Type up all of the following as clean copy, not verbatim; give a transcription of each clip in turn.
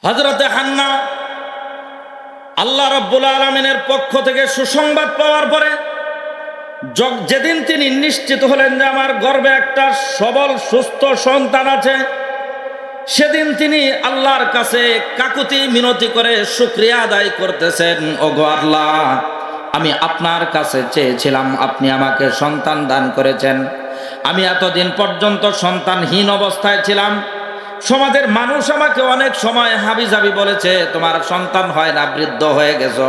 হযরতে হান্না আল্লাহ রাব্বুল আলামিনের পক্ষ থেকে সুসংবাদ পাওয়ার পরে যেদিন তিনি নিশ্চিত হলেন যে আমার গর্ভে একটা সবল সুস্থ সন্তান আছে, সেদিন তিনি আল্লাহর কাছে কাকুতি মিনতি করে শুকরিয়া আদায় করতেছেন। ওগো আল্লাহ, আমি আপনার কাছে চেয়েছিলাম, আপনি আমাকে সন্তান দান করেছেন। আমি এতদিন পর্যন্ত সন্তানহীন অবস্থায় ছিলাম। সমাজের মানুষ আমাকে অনেক সময় হাবিজাবি বলেছে, তোমার সন্তান হয় না, বৃদ্ধ হয়ে গেছো,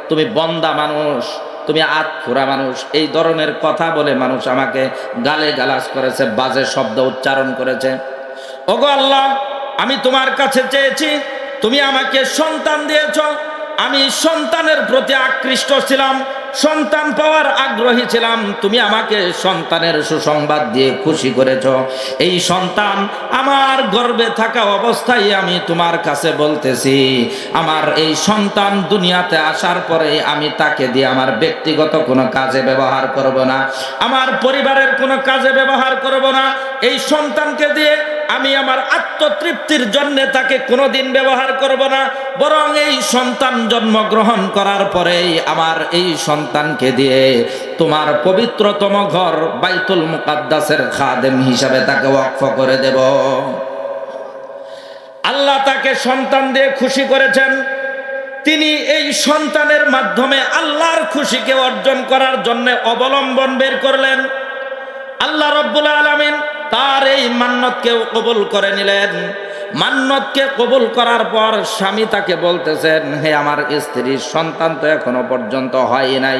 তুমি বন্দা মানুষ, তুমি আতফুরা মানুষ, এই ধরনের কথা বলে মানুষ আমাকে গালে গালাজ করেছে, বাজে শব্দ উচ্চারণ করেছে। ওগো আল্লাহ, আমি তোমার কাছে চেয়েছি, তুমি আমাকে সন্তান দিয়েছ। আমি সন্তানের প্রতি আকৃষ্ট ছিলাম, সন্তান পাওয়ার আগ্রহী ছিলাম। তুমি আমাকে সন্তানের সুসংবাদ দিয়ে খুশি করেছ। এই সন্তান আমার গর্ভে থাকা অবস্থায় আমি তোমার কাছে বলতেছি, আমার এই সন্তান দুনিয়াতে আসার পরে আমি তাকে দিয়ে আমার ব্যক্তিগত কোনো কাজে ব্যবহার করব না, আমার পরিবারের কোনো কাজে ব্যবহার করব না। এই সন্তানকে দিয়ে আমি আমার আত্মতৃপ্তির জন্য তাকে কোনোদিন ব্যবহার করব না, বরং এই সন্তান জন্মগ্রহণ করার পরেই আমার এই সন্তানকে দিয়ে তোমার পবিত্রতম ঘর বাইতুল মুকাদ্দাসের খাদেম হিসাবে তাকে ওয়াকফ করে দেব। আল্লাহ তাকে সন্তান দিয়ে খুশি করেছেন। তিনি এই সন্তানের মাধ্যমে আল্লাহর খুশিকে অর্জন করার জন্য অবলম্বন বের করলেন। আল্লাহ রাব্বুল আলামিন তার এই মান্যতকে কবুল করে নিলেন। মান্যতকে কবুল করার পর স্বামী তাকে বলতেছেন, হে আমার স্ত্রী, সন্তান তো এখনো পর্যন্ত হয় নাই,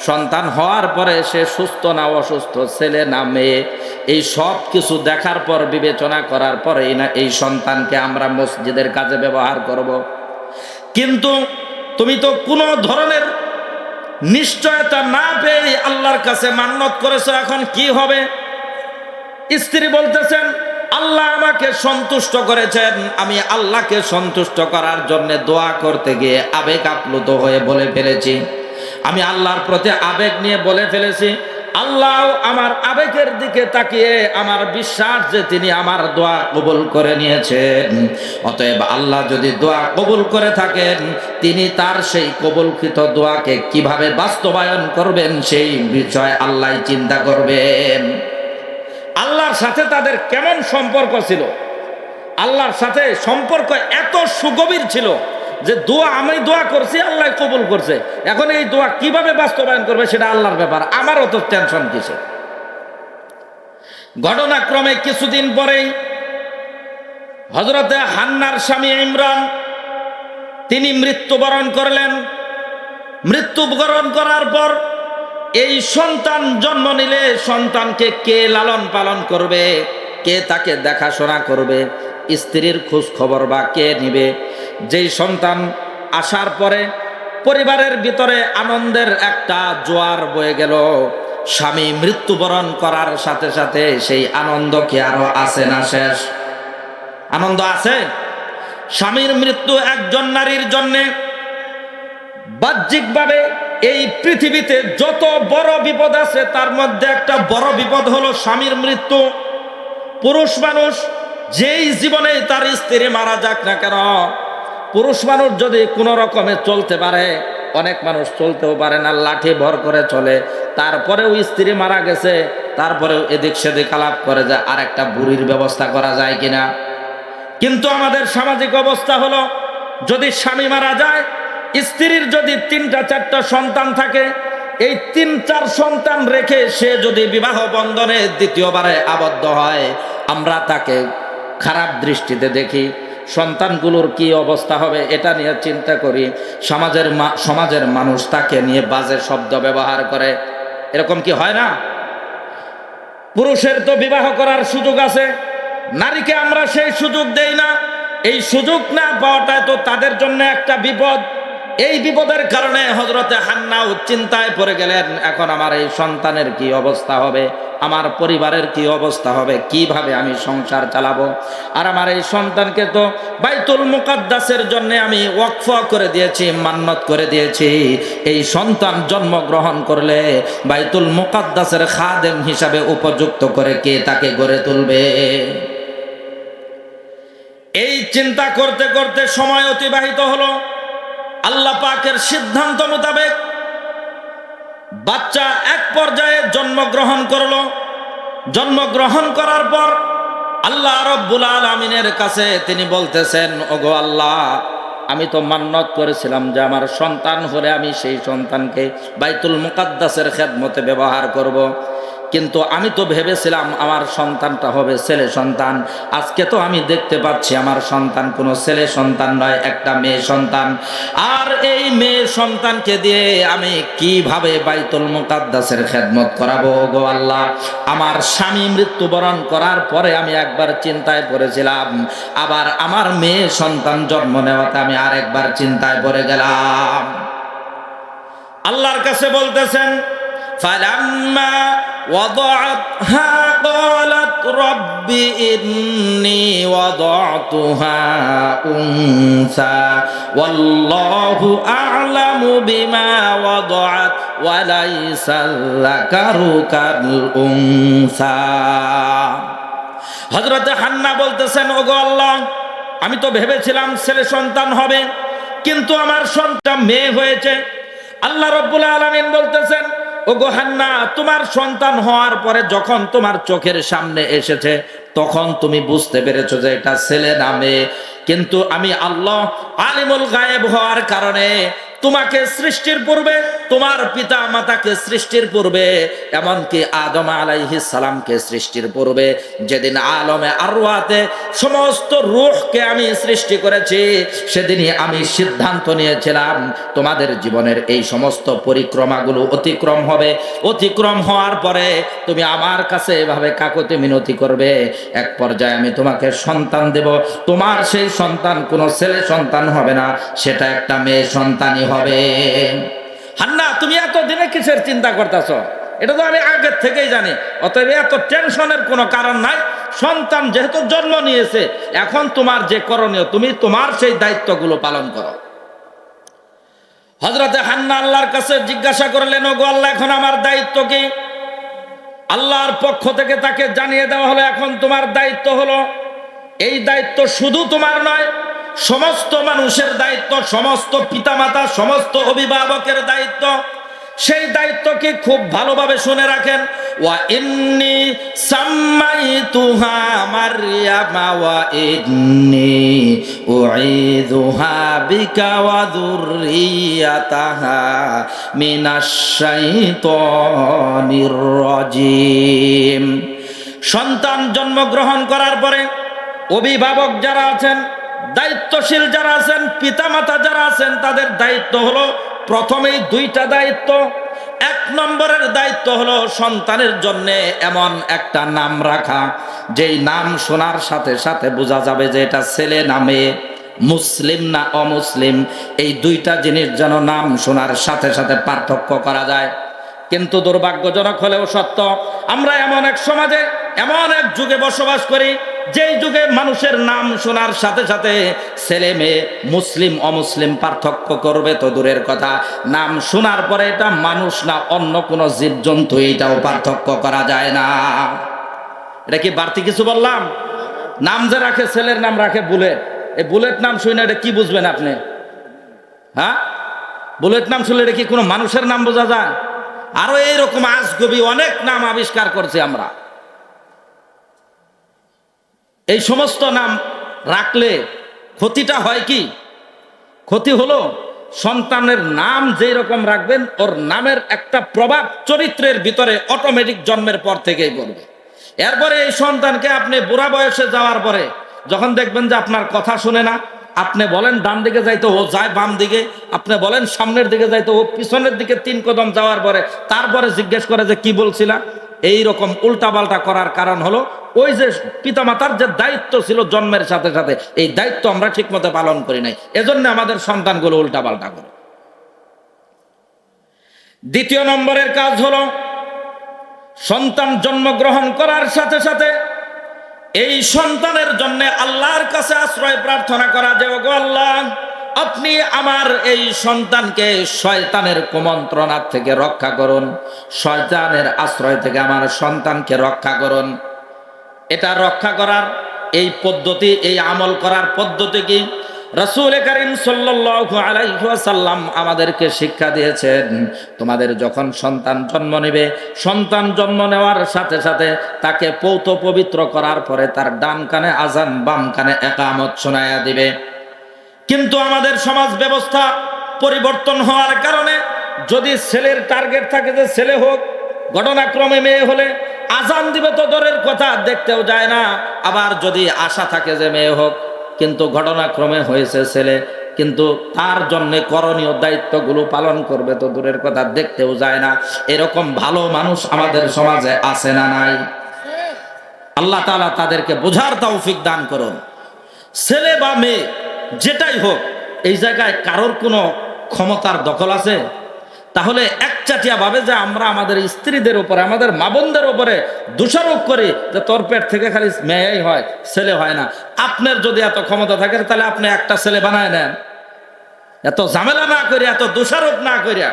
সন্তান হওয়ার পরে সে সুস্থ না অসুস্থ, ছেলে না মেয়ে, এই সব কিছু দেখার পর বিবেচনা করার পরেই না এই সন্তানকে আমরা মসজিদের কাজে ব্যবহার করব। কিন্তু তুমি তো কোনো ধরনের নিশ্চয়তা না পেয়ে আল্লাহর কাছে মান্যত করেছো, এখন কি হবে? স্ত্রী বলতেছেন, আল্লাহ আমাকে সন্তুষ্ট করেছেন, আমি আল্লাহকে সন্তুষ্ট করার জন্য দোয়া করতে গিয়ে আবেগ আপ্লুত হয়ে বলে ফেলেছি, আমি আল্লাহর প্রতি আবেগ নিয়ে বলে ফেলেছি। আল্লাহ আমার আবেগের দিকে তাকিয়ে আমার বিশ্বাস যে তিনি আমার দোয়া কবুল করে নিয়েছেন। অতএব আল্লাহ যদি দোয়া কবুল করে থাকেন, তিনি তার সেই কবুলকৃত দোয়াকে কিভাবে বাস্তবায়ন করবেন সেই বিষয়ে আল্লাহ চিন্তা করবেন। আল্লাহর সাথে তাদের কেমন সম্পর্ক ছিল? আল্লাহর সাথে সম্পর্ক এত সুগভীর ছিল যে আমি দোয়া করছি, আল্লাহ কবুল করছে, এখন এই দোয়া কিভাবে বাস্তবায়ন করবে সেটা আল্লাহর ব্যাপার, আমারও তো টেনশন কিসে। ঘটনাক্রমে কিছুদিন পরেই হযরতে হান্নার স্বামী ইমরান তিনি মৃত্যুবরণ করলেন। মৃত্যুবরণ করার পর এই সন্তান জন্ম নিলে সন্তানকে কে লালন পালন করবে, কে তাকে দেখাশোনা করবে, স্ত্রীর খোঁজ খবর বা কে নিবে? যেই সন্তান আসার পরে পরিবারের ভিতরে আনন্দের একটা জোয়ার বয়ে গেল। স্বামী মৃত্যুবরণ করার সাথে সাথে সেই আনন্দ কি আরো আছে না শেষ? আনন্দ আছে। স্বামীর মৃত্যু একজন নারীর জন্যে বাহ্যিকভাবে এই পৃথিবীতে যত বড় বিপদ আছে তার মধ্যে একটা বড় বিপদ হলো স্বামীর মৃত্যু। পুরুষ মানুষ যেই জীবনে তার স্ত্রী মারা যাক না কেন, পুরুষ মানুষ যদি কোনো রকমে চলতে পারে, অনেক মানুষ চলতেও পারে না, লাঠি ভর করে চলে, তারপরেও স্ত্রী মারা গেছে, তারপরেও এদিক সেদিক আলাপ করে যে আর একটা বুড়ির ব্যবস্থা করা যায় কিনা। কিন্তু আমাদের সামাজিক অবস্থা হলো, যদি স্বামী মারা যায়, স্ত্রীর যদি 3-4টা সন্তান থাকে, এই 3-4 সন্তান রেখে সে যদি বিবাহ বন্ধনে দ্বিতীয়বারে আবদ্ধ হয়, আমরা তাকে খারাপ দৃষ্টিতে দেখি। সন্তানগুলোর কি অবস্থা হবে এটা নিয়ে চিন্তা করি। সমাজের মানুষ তাকে নিয়ে বাজে শব্দ ব্যবহার করে। এরকম কি হয় না? পুরুষের তো বিবাহ করার সুযোগ আছে, নারীকে আমরা সেই সুযোগ দেই না। এই সুযোগ না পাওয়াটা তো তাদের জন্য একটা বিপদ। এই বিপদের কারণে হযরতে হান্নাও চিন্তায় পড়ে গেলেন, এখন আমার এই সন্তানের কি অবস্থা হবে, আমার পরিবারের কি অবস্থা হবে, কিভাবে আমি সংসার চালাবো। আর আমার এই সন্তানকে তো বাইতুল মুকাদ্দাসের জন্য আমি ওয়াকফ করে দিয়েছি, মান্নত করে দিয়েছি। এই সন্তান জন্মগ্রহণ করলে বাইতুল মুকাদ্দাসের খাদেম হিসাবে উপযুক্ত করে কে তাকে গড়ে তুলবে? এই চিন্তা করতে করতে সময় অতিবাহিত হলো। আল্লাহ পাকের সিদ্ধান্ত মোতাবেক বাচ্চা এক পর্যায়ে জন্মগ্রহণ করলো। জন্মগ্রহণ করার পর আল্লাহ রাব্বুল আলামিনের কাছে তিনি বলতেছেন, ওগো আল্লাহ, আমি তো মান্নত করেছিলাম যে আমার সন্তান হলে আমি সেই সন্তানকে বাইতুল মুকাদ্দাসের খেদমতে ব্যবহার করব। কিন্তু আমি তো ভেবেছিলাম আমার সন্তানটা হবে ছেলে সন্তান। আজকে তো আমি দেখতে পাচ্ছি আমার সন্তান কোনো ছেলে সন্তান নয়, একটা মেয়ে সন্তান। আর এই মেয়ে সন্তানকে দিয়ে আমি কিভাবে বাইতুল মুকাদ্দাসের খেদমত করাবো গো আল্লাহ। আমার স্বামী মৃত্যুবরণ করার পরে আমি একবার চিন্তায় পড়েছিলাম, আবার আমার মেয়ে সন্তান জন্ম নেওয়াতে আমি আরেকবার চিন্তায় পড়ে গেলাম। আল্লাহর কাছে বলতেছেন, ফালাম্মা وضعتها قالت رب إني وضعتها أنثى والله أعلم بما وضعت وليس الذكر كالأنثى। হযরত হান্না বলতেছেন, ওগো আল্লাহ, আমি তো ভেবেছিলাম ছেলে সন্তান হবে, কিন্তু আমার সন্তান মেয়ে হয়েছে। আল্লাহ রাব্বুল আলামিন বলতেছেন, ওগো হান্না, তোমার সন্তান হওয়ার পরে যখন তোমার চোখের সামনে এসেছে তখন তুমি বুঝতে পেরেছো যে এটা ছেলে না মেয়ে। কিন্তু আমি আল্লাহ আলিমুল গায়েব হওয়ার কারণে তোমাকে সৃষ্টির পূর্বে, তোমার পিতা মাতাকে সৃষ্টির পূর্বে, এমনকি আদম আলাইহিস সালামকে সৃষ্টির পূর্বে, যেদিন আলমে আরওয়াতে সমস্ত রূহকে আমি সৃষ্টি করেছি, সেদিনই আমি সিদ্ধান্ত নিয়েছিলাম তোমাদের জীবনের এই সমস্ত পরিক্রমাগুলো অতিক্রম হবে। অতিক্রম হওয়ার পরে তুমি আমার কাছে এভাবে কাকুতি মিনতি করবে, এক পর্যায়ে আমি তোমাকে সন্তান দেব। তোমার সেই সন্তান কোনো ছেলে সন্তান হবে না, সেটা একটা মেয়ে সন্তানই হবে। হান্না, তুমি এত দিনে কিসের চিন্তা করতেছ? এটা তো আমি আগের থেকেই জানি, অতএব এত টেনশনের কোনো কারণ নাই। সন্তান যেহেতু জন্ম নিয়েছে, এখন তোমার যে করণীয়, তুমি তোমার সেই দায়িত্বগুলো পালন করো। হযরতে হান্না আল্লাহর কাছে জিজ্ঞাসা করলেন, ওগো আল্লাহ, এখন আমার দায়িত্ব কি? আল্লাহর পক্ষ থেকে তাকে জানিয়ে দেওয়া হলো, এখন তোমার দায়িত্ব হলো, এই দায়িত্ব শুধু তোমার নয়, সমস্ত মানুষের দায়িত্ব, সমস্ত পিতামাতা, সমস্ত অভিভাবকের দায়িত্ব। সেই দায়িত্বকে খুব ভালোভাবে শুনে রাখেন। ওয়া ইন্নী সাম্মাইতুহা মারইয়ামা ওয়া ইন্নী উঈযুহা বিকা ওয়া যুররিয়াতাহা মিনাশ শাইতানির রাজীম। সন্তান জন্মগ্রহণ করার পরে অভিভাবক যারা আছেন, দায়িত্বশীল যারা আছেন, পিতামাতা যারা আছেন, তাদের দায়িত্ব হলো প্রথমেই দুইটা দায়িত্ব। এক নম্বরের দায়িত্ব হলো সন্তানের জন্য এমন একটা নাম রাখা, যেই নাম শোনার সাথে সাথে বোঝা যাবে যে এটা ছেলে না মেয়ে, মুসলিম না অমুসলিম। এই দুইটা জিনিস যেন নাম শোনার সাথে সাথে পার্থক্য করা যায়। কিন্তু দুর্ভাগ্যজনক হলেও সত্য, আমরা এমন এক সমাজে, এমন এক যুগে বসবাস করি, যেই যুগে মানুষের নাম শোনার সাথে সাথে ছেলে মেয়ে, মুসলিম অমুসলিম পার্থক্য করবে তো দূরের কথা, নাম শোনার পরে এটা মানুষ না অন্য কোনো জীবজন্তু, এইটাও পার্থক্য করা যায় না। এটা কি বাড়তি কিছু বললাম? নাম যে রাখে, ছেলের নাম রাখে বুলেট, এই বুলেট নাম শুনে এটা কি বুঝবেন আপনি? হ্যাঁ, বুলেট নাম শুনলে এটা কি কোনো মানুষের নাম বোঝা যায়? আরো এইরকম আজগবি অনেক নাম আবিষ্কার করছি আমরা। এই সমস্ত নাম রাখলে ক্ষতিটা হয় কি? ক্ষতি হলো সন্তানের নাম যেই রকম রাখবেন, ওর নামের একটা প্রভাব চরিত্রের ভিতরে অটোমেটিক জন্মের পর থেকেই পড়বে। এরপরে এই সন্তানকে আপনি বুড়া বয়সে যাওয়ার পরে যখন দেখবেন যে আপনার কথা শুনে না, আপনি বলেন ডান দিকে যাইতে, ও যায় বাম দিকে, আপনি বলেন সামনের দিকে যাইতে, ও পিছনের দিকে 3 কদম যাওয়ার পরে তারপরে জিজ্ঞেস করে যে কি বলছিলা। এই রকম উল্টাপাল্টা করার কারণ হলো ওই যে পিতামাতার যে দায়িত্ব ছিল জন্মের সাথে সাথে, এই দায়িত্ব আমরা ঠিক মতো পালন করি নাই, এজন্য আমাদের সন্তানগুলো উল্টাপাল্টা করে। দ্বিতীয় নম্বরের কাজ হলো সন্তান জন্মগ্রহণ করার সাথে সাথে এই সন্তানের জন্য আল্লাহর কাছে আশ্রয় প্রার্থনা করা, যে ওগো আল্লাহ, আপনি আমার এই সন্তানকে শয়তানের কুমন্ত্রণার থেকে রক্ষা করুন, শয়তানের আশ্রয় থেকে আমার সন্তানকে রক্ষা করুন। এটা রক্ষা করার এই পদ্ধতি, এই আমল করার পদ্ধতি কি? রাসূল করিম সাল্লাল্লাহু আলাইহি ওয়াসাল্লাম আমাদেরকে শিক্ষা দিয়েছেন, তোমাদের যখন সন্তান জন্ম নেবে, সন্তান জন্ম নেওয়ার সাথে সাথে তাকে পৌত পবিত্র করার পরে তার ডান কানে আজান, বাম কানে ইকামত শোনায়া দিবে। কিন্তু আমাদের সমাজ ব্যবস্থা পরিবর্তন হওয়ার কারণে যদি ছেলের টার্গেট থাকে যে ছেলে হোক, ঘটনাক্রমে মেয়ে হলে আজান দিবে তো দূরের কথা, দেখতেও যায় না। আবার যদি আশা থাকে যে মেয়ে হোক, কিন্তু ঘটনাক্রমে হয়েছে ছেলে, কিন্তু তার জন্য করণীয় দায়িত্বগুলো পালন করবে তো দূরের কথা, দেখতেও যায় না। এরকম ভালো মানুষ আমাদের সমাজে আছে না নাই? আল্লাহ তাআলা তাদেরকে বোঝার তৌফিক দান করুন। ছেলে বা মেয়ে যেটাই হোক, এই জায়গায় কারোর কোনো ক্ষমতার দখল আছে? তাহলে একচাটিয়া ভাবে যে আমরা আমাদের স্ত্রীদের উপরে, আমাদের মা বোনদের উপরে দোষারোপ করি যে তোর পেট থেকে খালি মেয়েই হয়, ছেলে হয় না। আপনার যদি এত ক্ষমতা থাকে তাহলে আপনি একটা ছেলে বানায় নেন, এত ঝামেলা না করিয়া, এত দোষারোপ না করিয়া।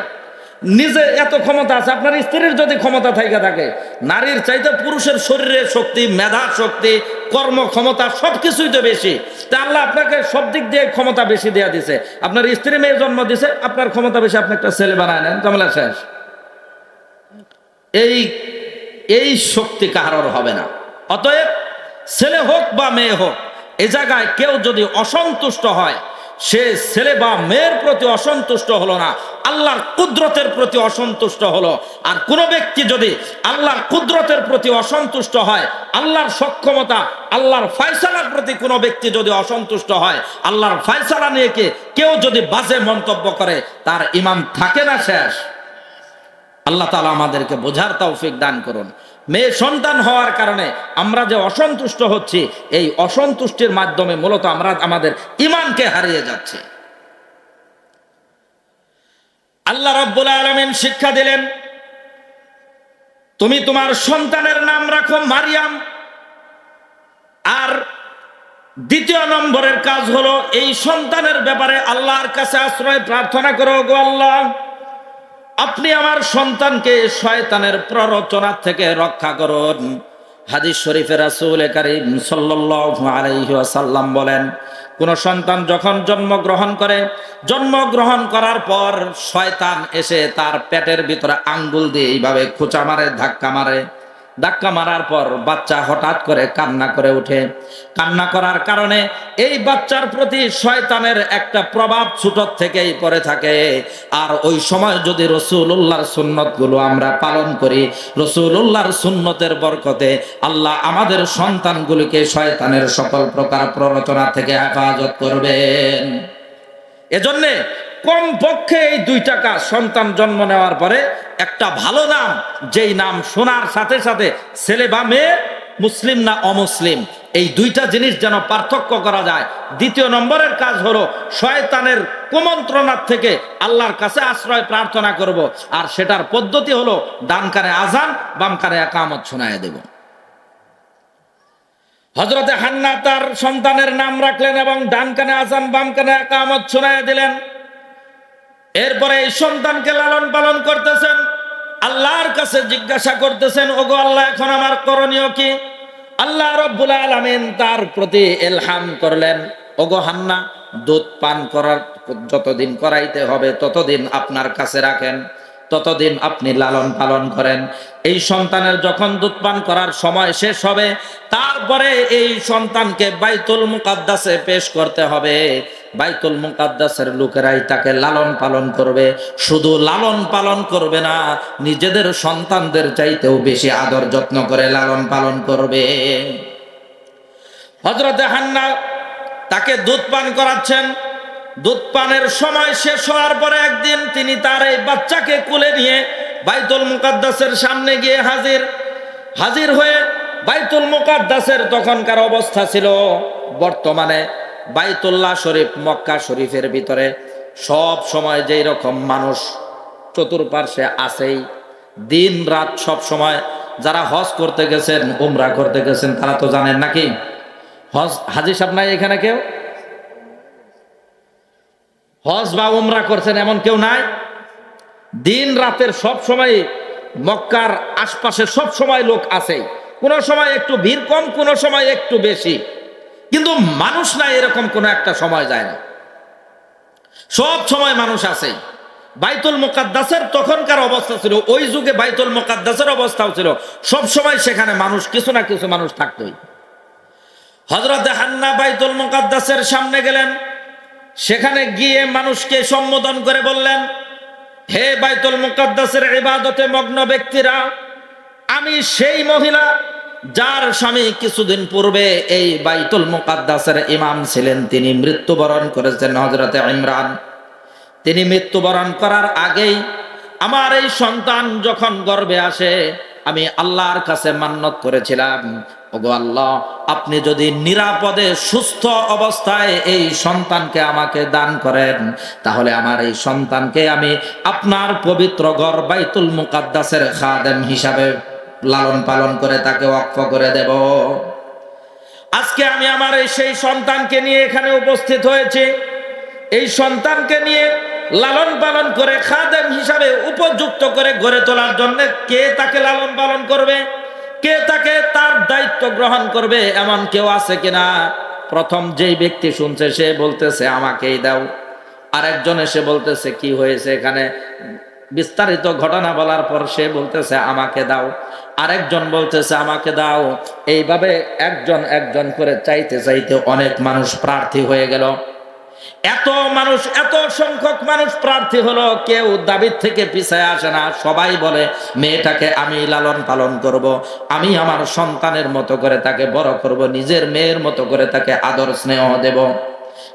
নিজে এত ক্ষমতা আছে, আপনার স্ত্রীর যদি ক্ষমতা থাকে, নারীর চাইতে পুরুষের শরীরের শক্তি, মেধা শক্তি, কর্ম ক্ষমতা সবকিছুই তো বেশি। তা আল্লাহ আপনাকে সব দিক দিয়ে ক্ষমতা বেশি দেয়া দিছে। আপনার স্ত্রী মেয়ে জন্ম দিছে, আপনার ক্ষমতা বেশি, আপনি একটা ছেলে বানায় নেন, ঝামেলা শেষ। এই শক্তি কারোর হবে না। অতএব ছেলে হোক বা মেয়ে হোক, এই জায়গায় কেউ যদি অসন্তুষ্ট হয়, সে ছেলে বা মেয়ের প্রতি অসন্তুষ্ট হলো না, আল্লাহর কুদরতের প্রতি অসন্তুষ্ট হলো। আর কোন ব্যক্তি যদি আল্লাহর কুদরতের প্রতি অসন্তুষ্ট হয়, আল্লাহর সক্ষমতা, আল্লাহর ফয়সালার প্রতি কোনো ব্যক্তি যদি অসন্তুষ্ট হয়, আল্লাহর ফয়সালা নিয়ে কেউ যদি বাজে মন্তব্য করে, তার ঈমান থাকে না, শেষ। আল্লাহ তাআলা আমাদেরকে বোঝার তৌফিক দান করুন। মেয়ে সন্তান হওয়ার কারণে আমরা যে অসন্তুষ্ট হচ্ছি, এই অসন্তুষ্টির মাধ্যমে মূলত আমরা আমাদের ঈমানকে হারিয়ে যাচ্ছি। আল্লাহ রাব্বুল আলামিন শিক্ষা দিলেন, তুমি তোমার সন্তানের নাম রাখো মারিয়াম। আর দ্বিতীয় নম্বরের কাজ হলো এই সন্তানের ব্যাপারে আল্লাহর কাছে আশ্রয় প্রার্থনা করো, গো আল্লাহ, আপনি আমার সন্তানকে শয়তানের প্ররোচনা থেকে রক্ষা করুন। হাদিস শরীফে রাসূল করিম সাল্লাল্লাহু আলাইহি ওয়াসাল্লাম বলেন, কোন সন্তান যখন জন্মগ্রহণ করার পর শয়তান এসে তার পেটের ভিতরে আঙ্গুল দিয়ে এইভাবে খোঁচা মারে, ধাক্কা মারার পর বাচ্চা হঠাৎ করে কান্না করে ওঠে। কান্না করার কারণে এই বাচ্চার প্রতি শয়তানের একটা প্রভাব ছোট থেকেই পড়ে থাকে। আর ওই সময় যদি রাসূলুল্লাহর সুন্নতগুলো আমরা পালন করি, রাসূলুল্লাহর সুন্নতের বরকতে আল্লাহ আমাদের সন্তানগুলিকে শয়তানের সকল প্রকার প্ররোচনা থেকে হেফাজত করবেন। এজন্যে কমপক্ষে এই দুইটা কাজ, সন্তান জন্ম নেওয়ার পরে একটা ভালো নাম, যেই নাম শোনার সাথে সাথে ছেলে বা মেয়ে, মুসলিম না অমুসলিম, এই দুইটা জিনিস যেন পার্থক্য করা যায়। দ্বিতীয় নম্বরের কাজ হলো শয়তানের কুমন্ত্রণার থেকে আল্লাহর কাছে আশ্রয় প্রার্থনা করব। আর সেটার পদ্ধতি হলো ডান কানে আজান, বাম কানে ইকামত শোনায় দেব। হযরতে হান্না তার সন্তানের নাম রাখলেন এবং ডান কানে আজান, বাম কানে ইকামত শোনায় দিলেন। এরপরে এই সন্তানকে লালন পালন করতেছেন, আল্লাহর কাছে জিজ্ঞাসা করতেছেন, ওগো আল্লাহ, এখন আমার করণীয় কি? আল্লাহ রাব্বুল আলামিন তার প্রতি ইলহাম করলেন, ওগো হান্না, দুধ পান করার যতদিন করাইতে হবে ততদিন আপনার কাছে রাখেন, ততদিন আপনি লালন পালন করেন। এই সন্তানের যখন দুধ পান করার সময় শেষ হবে, তারপরে এই সন্তানকে বাইতুল মুকাদ্দাসে পেশ করতে হবে। বাইতুল মুকাদ্দাসের লোকেরাই তাকে লালন পালন করবে। শুধু লালন পালন করবে না, নিজেদের সন্তানদের চাইতেও বেশি আদর যত্ন করে লালন পালন করবে। হযরতে হান্না তাকে দুধ পান করাচ্ছেন। দুধ পানের সময় শেষ হওয়ার পরে একদিন তিনি তার এই বাচ্চাকে কোলে নিয়ে বাইতুল মুকাদ্দাসের সামনে গিয়ে হাজির হয়ে, বাইতুল মুকাদ্দাসের তখনকার অবস্থা ছিল, বর্তমানে বাইতুল্লাহ শরীফ মক্কা শরীফের ভিতরে সব সময় যেই রকম মানুষ চতুর্পার্শ্বে আছেই, দিন রাত সব সময়। যারা হজ করতে গেছেন, উমরা করতে গেছেন, তারা তো জানেন নাকি? হজ হাজী সাহেব নাই এখানে? কেউ হজ বা উমরা করছেন এমন কেউ নাই? দিন রাতের সব সময় মক্কার আশপাশে সব সময় লোক আছে। কোন সময় একটু ভিড় কম, কোন সময় একটু বেশি। কিন্তু মানুষ নাই এরকম কোনো একটা সময় যায় না, সব সময় মানুষ আছে। বাইতুল মুকাদ্দাসের তখনকার অবস্থা ছিল, ওই যুগে বাইতুল মুকাদ্দাসের অবস্থাও ছিল, সব সময় সেখানে মানুষ, কিছু না কিছু মানুষ থাকতোই। হযরত হান্না বাইতুল মুকাদ্দাসের সামনে গেলেন, সেখানে গিয়ে মানুষকে সম্বোধন করে বললেন, হে বাইতুল মুকাদ্দাসের ইবাদতে মগ্ন ব্যক্তিরা, আমি সেই মহিলা যার স্বামী কিছুদিন পূর্বে এই বাইতুল মুকাদ্দাসের ইমাম ছিলেন, তিনি মৃত্যুবরণ করেছেন হযরতে ইমরান। তিনি মৃত্যুবরণ করার আগেই আমার এই সন্তান যখন গর্ভে আসে, আমি আল্লাহর কাছে মান্নত করেছিলাম, ওগো আল্লাহ, আপনি যদি নিরাপদে সুস্থ অবস্থায় এই সন্তানকে আমাকে দান করেন, তাহলে আমার এই সন্তানকে আমি আপনার পবিত্র ঘর বাইতুল মুকাদ্দাসের খাদেম হিসাবে লালন পালন করে তাকে ওয়াকফ করে দেব। আজকে আমি আমার এই সেই সন্তানকে নিয়ে এখানে উপস্থিত হয়েছি। এই সন্তানকে নিয়ে লালন পালন করে খাদেম হিসাবে উপযুক্ত করে গড়ে তোলার জন্য কে তাকে লালন পালন করবে, কে তাকে তার দায়িত্ব গ্রহণ করবে, এমন কেউ আছে কিনা? প্রথম যেই ব্যক্তি শুনছে সে বলতেছে আমাকেই দাও। আরেকজন এসে বলতেছে কি হয়েছে এখানে, বিস্তারিত ঘটনা বলার পর সে বলতেছে আমাকে দাও। আরেকজন বলতেছে আমাকে দাও। এইভাবে একজন একজন করে চাইতে চাইতে অনেক মানুষ প্রার্থী হয়ে গেল। এত মানুষ, এত সংখ্যক মানুষ প্রার্থী হলো, কেউ দাবির থেকে পিছায় আসে না। সবাই বলে মেয়েটাকে আমি লালন পালন করব, আমি আমার সন্তানের মতো করে তাকে বড় করব, নিজের মেয়ের মতো করে তাকে আদর স্নেহ দেব।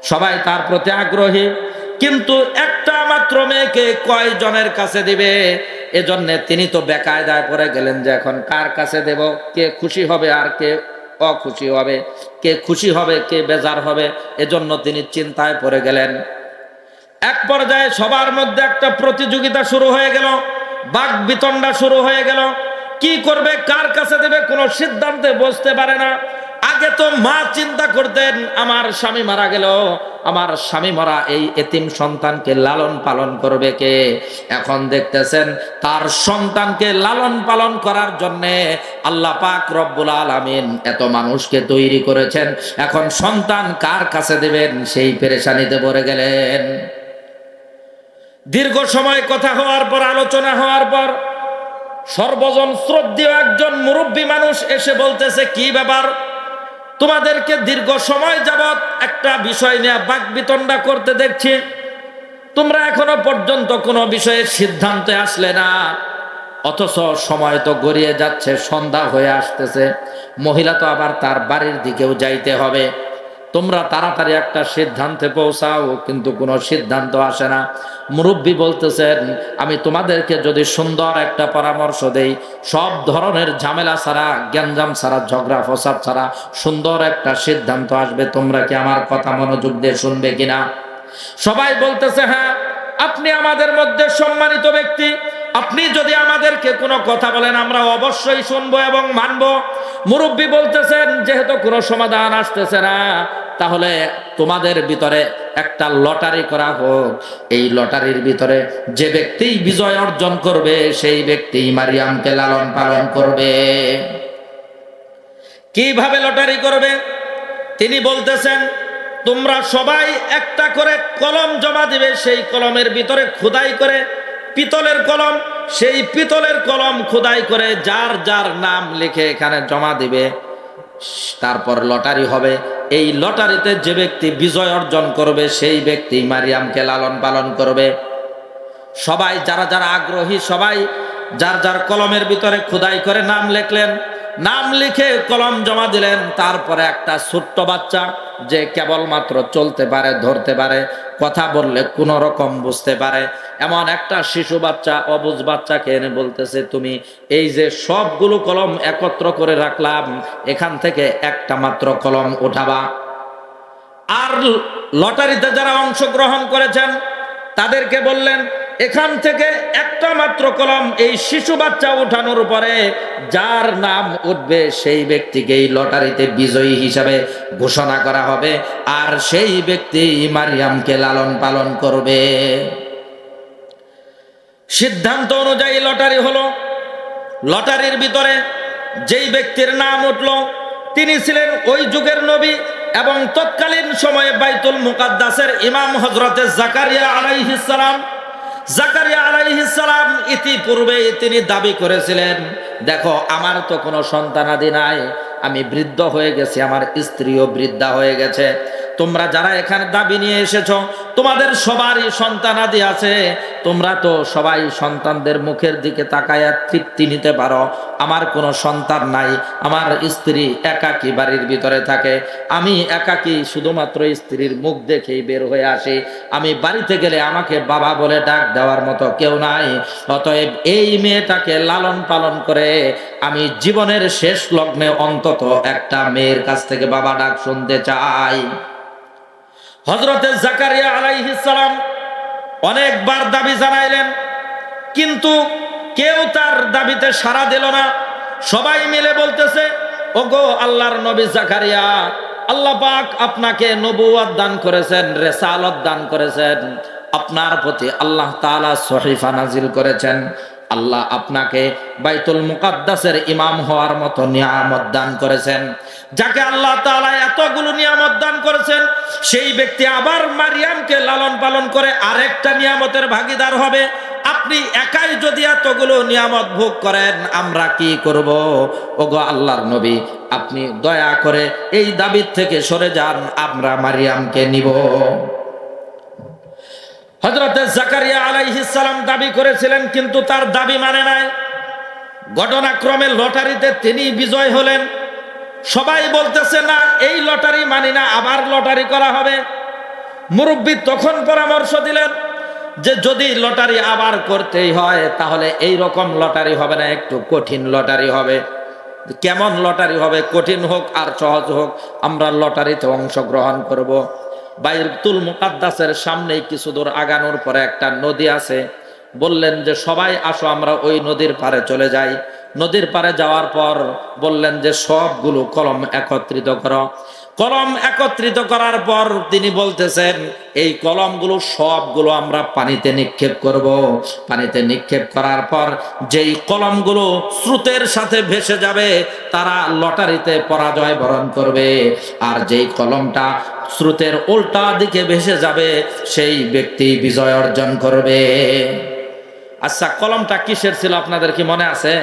সবাই তার প্রতি আগ্রহী, কিন্তু একটা মাত্র মেয়েকে কয়জনের কাছে দিবে? এজন্য তিনি তো বেকায়দায় পড়ে গেলেন যে এখন কার কাছে দেব, কে খুশি হবে আর কে অখুশি হবে, কে খুশি হবে কে বেজার হবে। এজন্য তিনি চিন্তায় পড়ে গেলেন। এক পর্যায়ে সবার মধ্যে একটা প্রতিযোগিতা শুরু হয়ে গেল, বাকবিতণ্ডা শুরু হয়ে গেল। কি করবে, কার কাছে দেবে, কোনো সিদ্ধান্তে বসতে পারে না। আগে তো মা চিন্তা করতেন আমার স্বামী মারা গেল, আমার স্বামী মরা এই এতিম সন্তানকে লালন পালন করবে কে? এখন দেখতেছেন তার সন্তানকে লালন পালন করার জন্য আল্লাহ পাক রব্বুল আলামিন এত মানুষকে তৈরি করেছেন। এখন সন্তান কার কাছে দেবেন সেই পেরেশানিতে পড়ে গেলেন। দীর্ঘ সময় কথা হওয়ার পর, আলোচনা হওয়ার পর সর্বজন শ্রদ্ধেয় একজন মুরব্বী মানুষ এসে বলতেছে, কি ব্যাপার, তোমাদেরকে দীর্ঘ সময় যাবৎ একটা বিষয় নিয়ে বাকবিতণ্ডা করতে দেখছি, তোমরা এখনো পর্যন্ত কোনো বিষয়ে সিদ্ধান্তে আসলে না, অথচ সময় তো গড়িয়ে যাচ্ছে, সন্ধ্যা হয়ে আসতেছে, মহিলা তো আবার তার বাড়ির দিকেও যাইতে হবে, তোমরা তাড়াতাড়ি একটা সিদ্ধান্তে পৌঁছাও, কিন্তু কোনো সিদ্ধান্ত আসে না। মুরব্বী বলতেছেন, আমি তোমাদেরকে যদি সুন্দর একটা পরামর্শ দেই, সব ধরনের ঝামেলা ছাড়া, গ্যাঞ্জাম ছাড়া, ঝগড়া ফসাদ ছাড়া সুন্দর একটা সিদ্ধান্ত আসবে, তোমরা কি আমার কথা মনোযোগ দিয়ে শুনবে কিনা? সবাই বলতেছে হ্যাঁ, আপনি আমাদের মধ্যে সম্মানিত ব্যক্তি, আপনি যদি আমাদেরকে কোনো কথা বলেন আমরা অবশ্যই শুনবো এবং মানবো। মুরব্বী বলতেছেন, যেহেতু কোনো সমাধান আসতেছে না, তাহলে তোমাদের ভিতরে একটা লটারি করা হোক। এই লটারির ভিতরে যে ব্যক্তি বিজয় অর্জন করবে সেই ব্যক্তি মারিয়ামকে লালন পালন করবে। কিভাবে লটারি করবে? তিনি বলতেছেন, তোমরা সবাই একটা করে কলম জমা দিবে, সেই কলমের ভিতরে খোদাই করে পিতলের কলম, সেই পিতলের কলম খোদাই করে যার যার নাম লিখে এখানে জমা দিবে। তারপর লটারি হবে, এই লটারিতে যে ব্যক্তি বিজয় অর্জন করবে সেই ব্যক্তি মারিয়ামকে লালন পালন করবে। সবাই যারা যারা আগ্রহী, সবাই যার যার কলমের ভিতরে খোদাই করে নাম লিখলেন, নাম লিখে কলম জমা দিলেন। তারপরে একটা ছোট্ট বাচ্চা, যে কেবলমাত্র চলতে পারে, ধরতে পারে, কথা বললে কোনো রকম বুঝতে পারে, এমন একটা শিশু বাচ্চা, অবুঝ বাচ্চাকে এনে বলতেছে, তুমি এই যে সবগুলো কলম একত্র করে রাখলাম, এখান থেকে একটা মাত্র কলম উঠাবা। আর লটারিতে যারা অংশগ্রহণ করেছেন তাদেরকে বললেন, এখান থেকে একটা মাত্র কলম এই শিশু বাচ্চা উঠানোর পরে যার নাম উঠবে সেই ব্যক্তিকে এই লটারিতে বিজয়ী হিসাবে ঘোষণা করা হবে, আর সেই ব্যক্তি মারিয়ামকে লালন পালন করবে। সিদ্ধান্ত অনুযায়ী লটারি হলো। লটারির ভিতরে যেই ব্যক্তির নাম উঠল তিনি ছিলেন ওই যুগের নবী, এবং তৎকালীন সময়ে বাইতুল মুকাদ্দাসের ইমাম হযরতে জাকারিয়া আলাইহিস সালাম ইতিপূর্বে তিনি দাবি করেছিলেন, দেখো আমার তো কোনো সন্তানাদি নাই, আমি বৃদ্ধ হয়ে গেছি, আমার স্ত্রীও বৃদ্ধা হয়ে গেছে, তোমরা যারা এখানে দাবি নিয়ে এসেছো তোমাদের সবারই সন্তানাদি আছে, তোমরা তো সবাই সন্তানদের মুখের দিকে তাকায়া তৃপ্তি নিতে পারো, আমার কোনো সন্তান নাই, আমার স্ত্রী একাকী বাড়ির ভিতরে থাকে, আমি একাকী শুধুমাত্র স্ত্রীর মুখ দেখেই বের হয়ে আসি, আমি বাড়িতে গেলে আমাকে বাবা বলে ডাক দেওয়ার মতো কেউ নাই, অতএব এই মেয়েটাকে লালন পালন করে আমি জীবনের শেষ লগ্নে অন্তত একটা মেয়ের কাছ থেকে বাবা ডাক শুনতে চাই। হযরতে জাকারিয়া আলাইহিস সালাম অনেকবার দাবি জানাইলেন, কিন্তু কেউ তার দাবিতে সাড়া দিল না। সবাই মিলে বলতেছে, ওগো আল্লাহর নবী জাকারিয়া, আল্লাহ পাক আপনাকে নবুয়ত দান করেছেন, রিসালাত দান করেছেন, আপনার প্রতি আল্লাহ তাআলা সহিফা নাজিল করেছেন, আল্লাহ আপনাকে বাইতুল মুকাদ্দাসের ইমাম হওয়ার মতো নিয়ামত দান করেছেন। যাকে আল্লাহ তাআলা এতগুলো নিয়ামত দান করেছেন সেই ব্যক্তি আবার মারিয়ামকে লালন পালন করে আরেকটা নিয়ামতের ভাগীদার হবে। আপনি একাই যদি এতগুলো নিয়ামত ভোগ করেন আমরা কি করব? ওগো আল্লাহর নবী, আপনি দয়া করে এই দাবির থেকে সরে যান, আমরা মারিয়ামকে নিব। হযরতে জাকারিয়া আলাইহিস সালাম দাবি করেছিলেন, কিন্তু তার দাবি মানে নাই। ঘটনাক্রমে লটারিতে তিনি বিজয় হলেন। সবাই বলতেছে, না এই লটারি মানি না, আবার লটারি করা হবে। মুরব্বী তখন পরামর্শ দিলেন যে যদি লটারি আবার করতেই হয় তাহলে এই রকম লটারি হবে না, একটু কঠিন লটারি হবে। কেমন লটারি হবে? কঠিন হোক আর সহজ হোক, আমরা লটারিতে অংশগ্রহণ করব। বাইতুল মুকাদ্দাসের সামনেই কিছু দূর আগানোর পরে একটা নদী আছে। বললেন যে সবাই আসো আমরা ওই নদীর পারে চলে যাই। নদীর পারে যাওয়ার পর বললেন যে সবগুলো কলম একত্রিত করো। কলম একত্রিত করার পর তিনি বলতেছেন এই কলমগুলো সবগুলো আমরা পানিতে নিক্ষেপ করব। পানিতে নিক্ষেপ করার পর যেই কলমগুলো স্রোতের সাথে ভেসে যাবে তারা লটারিতে পরাজয় বরণ করবে, আর যেই কলমটা স্রোতের উল্টা দিকে ভেসে যাবে সেই ব্যক্তি বিজয় অর্জন করবে। আচ্ছা, কলমটা কিসের ছিল আপনাদের কি মনে আছে?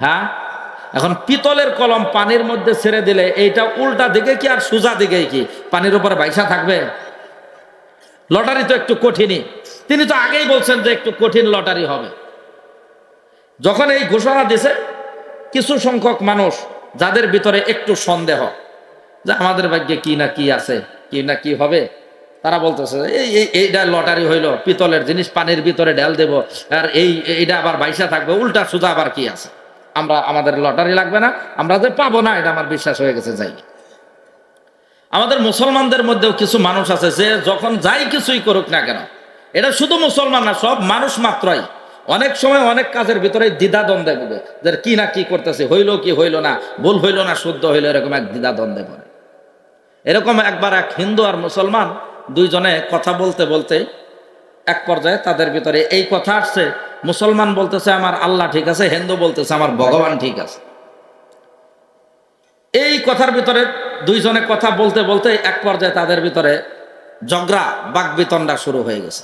হ্যাঁ, এখন পিতলের কলম পানির মধ্যে ছেড়ে দিলে এইটা উল্টা দিকে কি আর সোজা দিকে কি পানির উপরে বাইসা থাকবে? লটারি তো একটু কঠিনই। তিনি তো আগেই বলছেন যে একটু কঠিন লটারি হবে। যখন এই ঘোষণা দিছে কিছু সংখ্যক মানুষ যাদের ভিতরে একটু সন্দেহ যে আমাদের ভাগ্যে কি না কি আছে, কি না কি হবে, তারা বলতেছে এইটা লটারি হইলো, পিতলের জিনিস পানির ভিতরে ঢেল দেব, আর এইটা আবার বাইসা থাকবে, উল্টা সোজা আবার কি আছে, আমাদের লটারি লাগবে না, আমরা যে পাবো না এটা আমার বিশ্বাস হয়ে গেছে। যাই, আমাদের মুসলমানদের মধ্যেও কিছু মানুষ আছে যে যখন যাই কিছুই করুক না কেন, এটা শুধু মুসলমান না, সব মানুষ মাত্রই অনেক সময় অনেক কাজের ভিতরে দ্বিধা দ্বন্দ্বে ভোগে, যে কি না কি করতেছে, হইলো কি হইলো না, ভুল হইলো না শুদ্ধ হইলো, এরকম এক দ্বিধা দ্বন্দ্বে পড়ে। এরকম একবার এক হিন্দু আর মুসলমান দুইজনে কথা বলতে বলতে এক পর্যায়ে তাদের ভিতরে এই কথা আসছে, মুসলমান বলতেছে আমার আল্লাহ ঠিক আছে, হিন্দু বলতেছে আমার ভগবান ঠিক আছে। এই কথার ভিতরে দুইজনে কথা বলতে বলতে এক পর্যায়ে তাদের ভিতরে ঝগড়া বাকবিতণ্ডা শুরু হয়ে গেছে।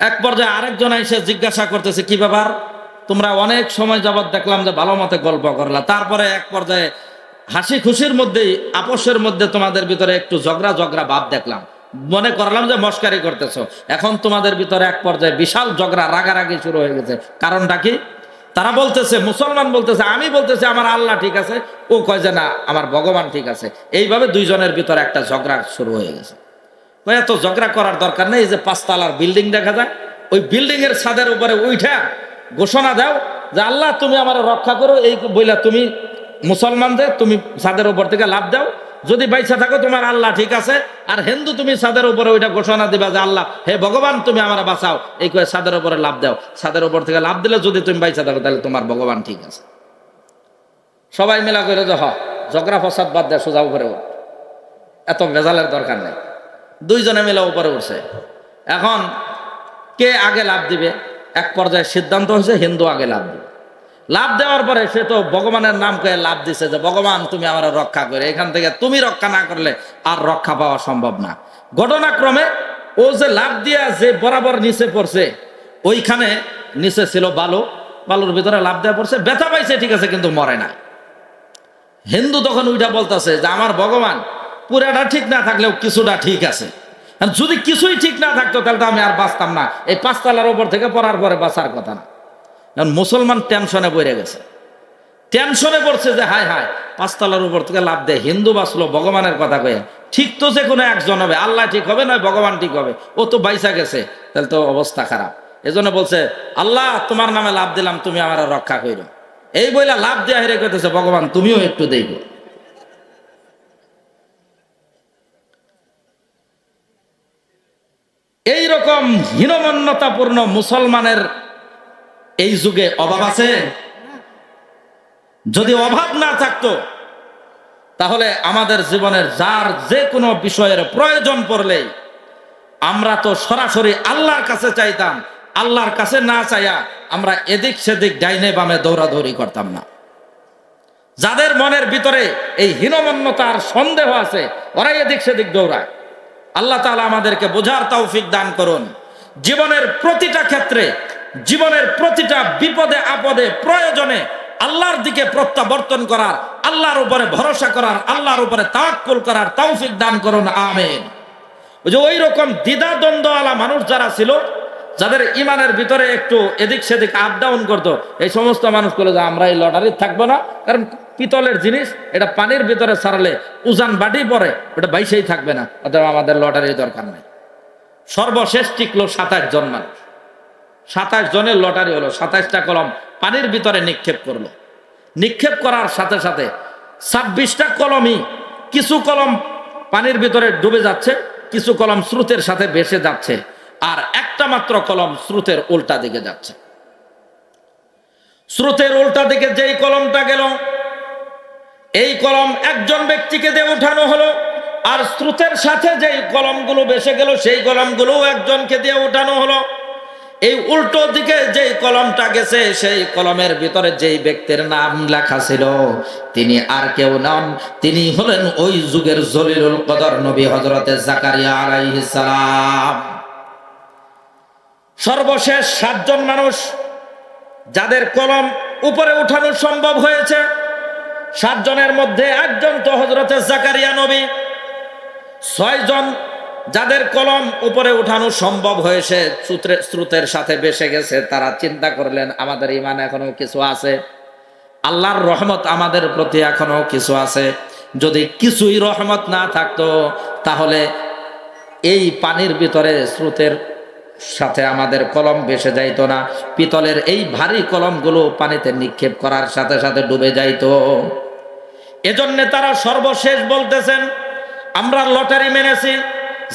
এক পর্যায়ে আরেকজন এসে জিজ্ঞাসা করতেছে, কি ব্যাপার, তোমরা অনেক সময় যাবত দেখলাম যে ভালো মতে গল্প করলা, তারপরে এক পর্যায়ে হাসি খুশির মধ্যেই আপোষের মধ্যে তোমাদের ভিতরে একটু ঝগড়া ভাব দেখলাম, মনে করলাম যে মস্কারি করতেছো, এখন তোমাদের ভিতরে এক পর্যায়ে বিশাল ঝগড়া রাগারাগি শুরু হয়ে গেছে, কারণটা কি? তারা বলতেছে, মুসলমান বলতেছে আমি বলতেছি আমার আল্লাহ ঠিক আছে, ও কয় যে না আমার ভগবান ঠিক আছে। এইভাবে দুইজনের ভিতরে একটা ঝগড়া শুরু হয়ে গেছে। এত ঝগড়া করার দরকার নেই, যে 5 তলার বিল্ডিং দেখা যায়, ওই বিল্ডিং এর ছাদের উপরে উঠা ঘোষণা দাও যে আল্লাহ তুমি আমার রক্ষা করো, এই বইলা তুমি মুসলমানদের তুমি ছাদের উপর থেকে লাভ দাও, যদি বাইসা থাকো তোমার আল্লাহ ঠিক আছে, আর হিন্দু তুমি ছাদের উপরে ওইটা ঘোষণা দিবা যে আল্লাহ হে ভগবান তুমি আমার বাঁচাও, এই কয়ে ছাদের উপরে লাভ দাও, ছাদের উপর থেকে লাভ দিলে যদি তুমি বাইসা থাকো তাহলে তোমার ভগবান ঠিক আছে। সবাই মেলা করে যে ঝগড়া ফসাদ বাদ দেয়, সোজা উপরে উঠ, এত ভেজালের দরকার নেই। দুইজনে মিলে উপরে উঠছে। এখন কে আগে লাভ দিবে? এক পর্যায়ে সিদ্ধান্ত হয়েছে হিন্দু আগে লাভ দিবে। লাভ দেওয়ার পরে সে তো ভগবানের নাম করে লাভ দিছে যে ভগবান তুমি আমার রক্ষা করে, এখান থেকে তুমি রক্ষা না করলে আর রক্ষা পাওয়া সম্ভব না। ঘটনাক্রমে ও যে লাভ দিয়া যে বরাবর নিচে পড়ছে, ওইখানে নিচে ছিল বালু, বালুর ভিতরে লাভ দেওয়া পড়ছে, ব্যথা পাইছে ঠিক আছে, কিন্তু মরে না। হিন্দু তখন ওইটা বলতেছে যে আমার ভগবান পুরাটা ঠিক না থাকলেও কিছুটা ঠিক আছে, আর যদি কিছুই ঠিক না থাকতো তাহলে তো আমি আর বাঁচতাম না, এই 5 তলার উপর থেকে পড়ার পরে বাঁচার কথা না। কারণ মুসলমান টেনশনে পড়ে গেছে, টেনশনে পড়ছে যে হায় হায় 5 তলার উপর থেকে লাভ দেয়, হিন্দু বাঁচলো ভগবানের কথা কয়ে, ঠিক তো যে কোনো একজন হবে, আল্লাহ ঠিক হবে নয় ভগবান ঠিক হবে, ও তো বাইসা গেছে, তাহলে তো অবস্থা খারাপ। এজন্য বলছে আল্লাহ তোমার নামে লাভ দিলাম, তুমি আমার রক্ষা করো। এই বইলা লাভ দেয়া হেরে কইতেছে ভগবান তুমিও একটু দেখো। এইরকম হীনমন্যতাপূর্ণ মুসলমানের এই যুগে অভাব আছে? যদি অভাব না থাকতো তাহলে আমাদের জীবনের যার যে কোনো বিষয়ের প্রয়োজন পড়লেই আমরা তো সরাসরি আল্লাহর কাছে চাইতাম, আল্লাহর কাছে না চাইয়া আমরা এদিক সেদিক ডাইনে বামে দৌড়াদৌড়ি করতাম না। যাদের মনের ভিতরে এই হীনমন্যতার সন্দেহ আছে ওরাই এদিক সেদিক দৌড়ায়। আল্লাহ তাআলা আমাদেরকে বোঝার তৌফিক দান করুন। জীবনের প্রতিটা ক্ষেত্রে, জীবনের প্রতিটা বিপদে আপদে প্রয়োজনে আল্লাহর দিকে প্রত্যাবর্তন করার, আল্লাহর উপরে ভরসা করার, আল্লাহর উপরে তাওয়াক্কুল করার তৌফিক দান করুন, আমিন। ওই যে ওই রকম দ্বিধা দ্বন্দ্বওয়ালা মানুষ যারা ছিল, যাদের ইমানের ভিতরে একটু এদিক সেদিক আপ ডাউন করতো, এই সমস্ত মানুষগুলো যে আমরা এই লটারি থাকবো না, কারণ পিতলের জিনিস, এটা পানির ভিতরে ছাড়লে উজান বাটি পরে ওটা বাইসেই থাকবে না, অথবা আমাদের লটারির দরকার নাই। সর্বশেষ টিকলো 27 জন মানুষ, 27 জনের লটারি হলো, 27টা কলম পানির ভিতরে নিক্ষেপ করলো। নিক্ষেপ করার সাথে সাথে 26টা কলমই, কিছু কলম পানির ভিতরে ডুবে যাচ্ছে, কিছু কলম স্রোতের সাথে ভেসে যাচ্ছে, আর একটা মাত্র কলম স্রোতের উল্টা দিকে যাচ্ছে। স্রোতের উল্টা দিকে যেই কলমটা গেল, এই কলম একজন ব্যক্তিকে দিয়ে উঠানো হলো, আর স্রোতের সাথে যেই কলমগুলো ভেসে গেল সেই কলমগুলো একজনকে দিয়ে উঠানো হলো। এই উল্টো দিকে যেই কলমটা গেছে সেই কলমের ভিতরে যেই ব্যক্তির নাম লেখা ছিল তিনি আর কেউ নন, তিনি হলেন ওই যুগের জলিলুল কদর নবী হযরতে জাকারিয়া আলাইহিস সালাম। সর্বশেষ 7 জন মানুষ যাদের কলম উপরে উঠানো সম্ভব হয়েছে, 7 জনের মধ্যে একজন তো হযরতে জাকারিয়া নবী। 6 জন যাদের কলম উপরে উঠানো সম্ভব হয়েছে, স্রোতের সাথে ভেসে গেছে, তারা চিন্তা করলেন আমাদের ঈমান এখনো কিছু আছে, আল্লাহর রহমত আমাদের প্রতি এখনো কিছু আছে। যদি কিছুই রহমত না থাকতো তাহলে এই পানির ভিতরে স্রোতের সাথে আমাদের কলম ভেসে যাইতো না, পিতলের এই ভারী কলমগুলো পানিতে নিক্ষেপ করার সাথে সাথে ডুবে যাইতো। এজন্য তারা সর্বশেষ বলতেছেন আমরা লটারি মেনেছি,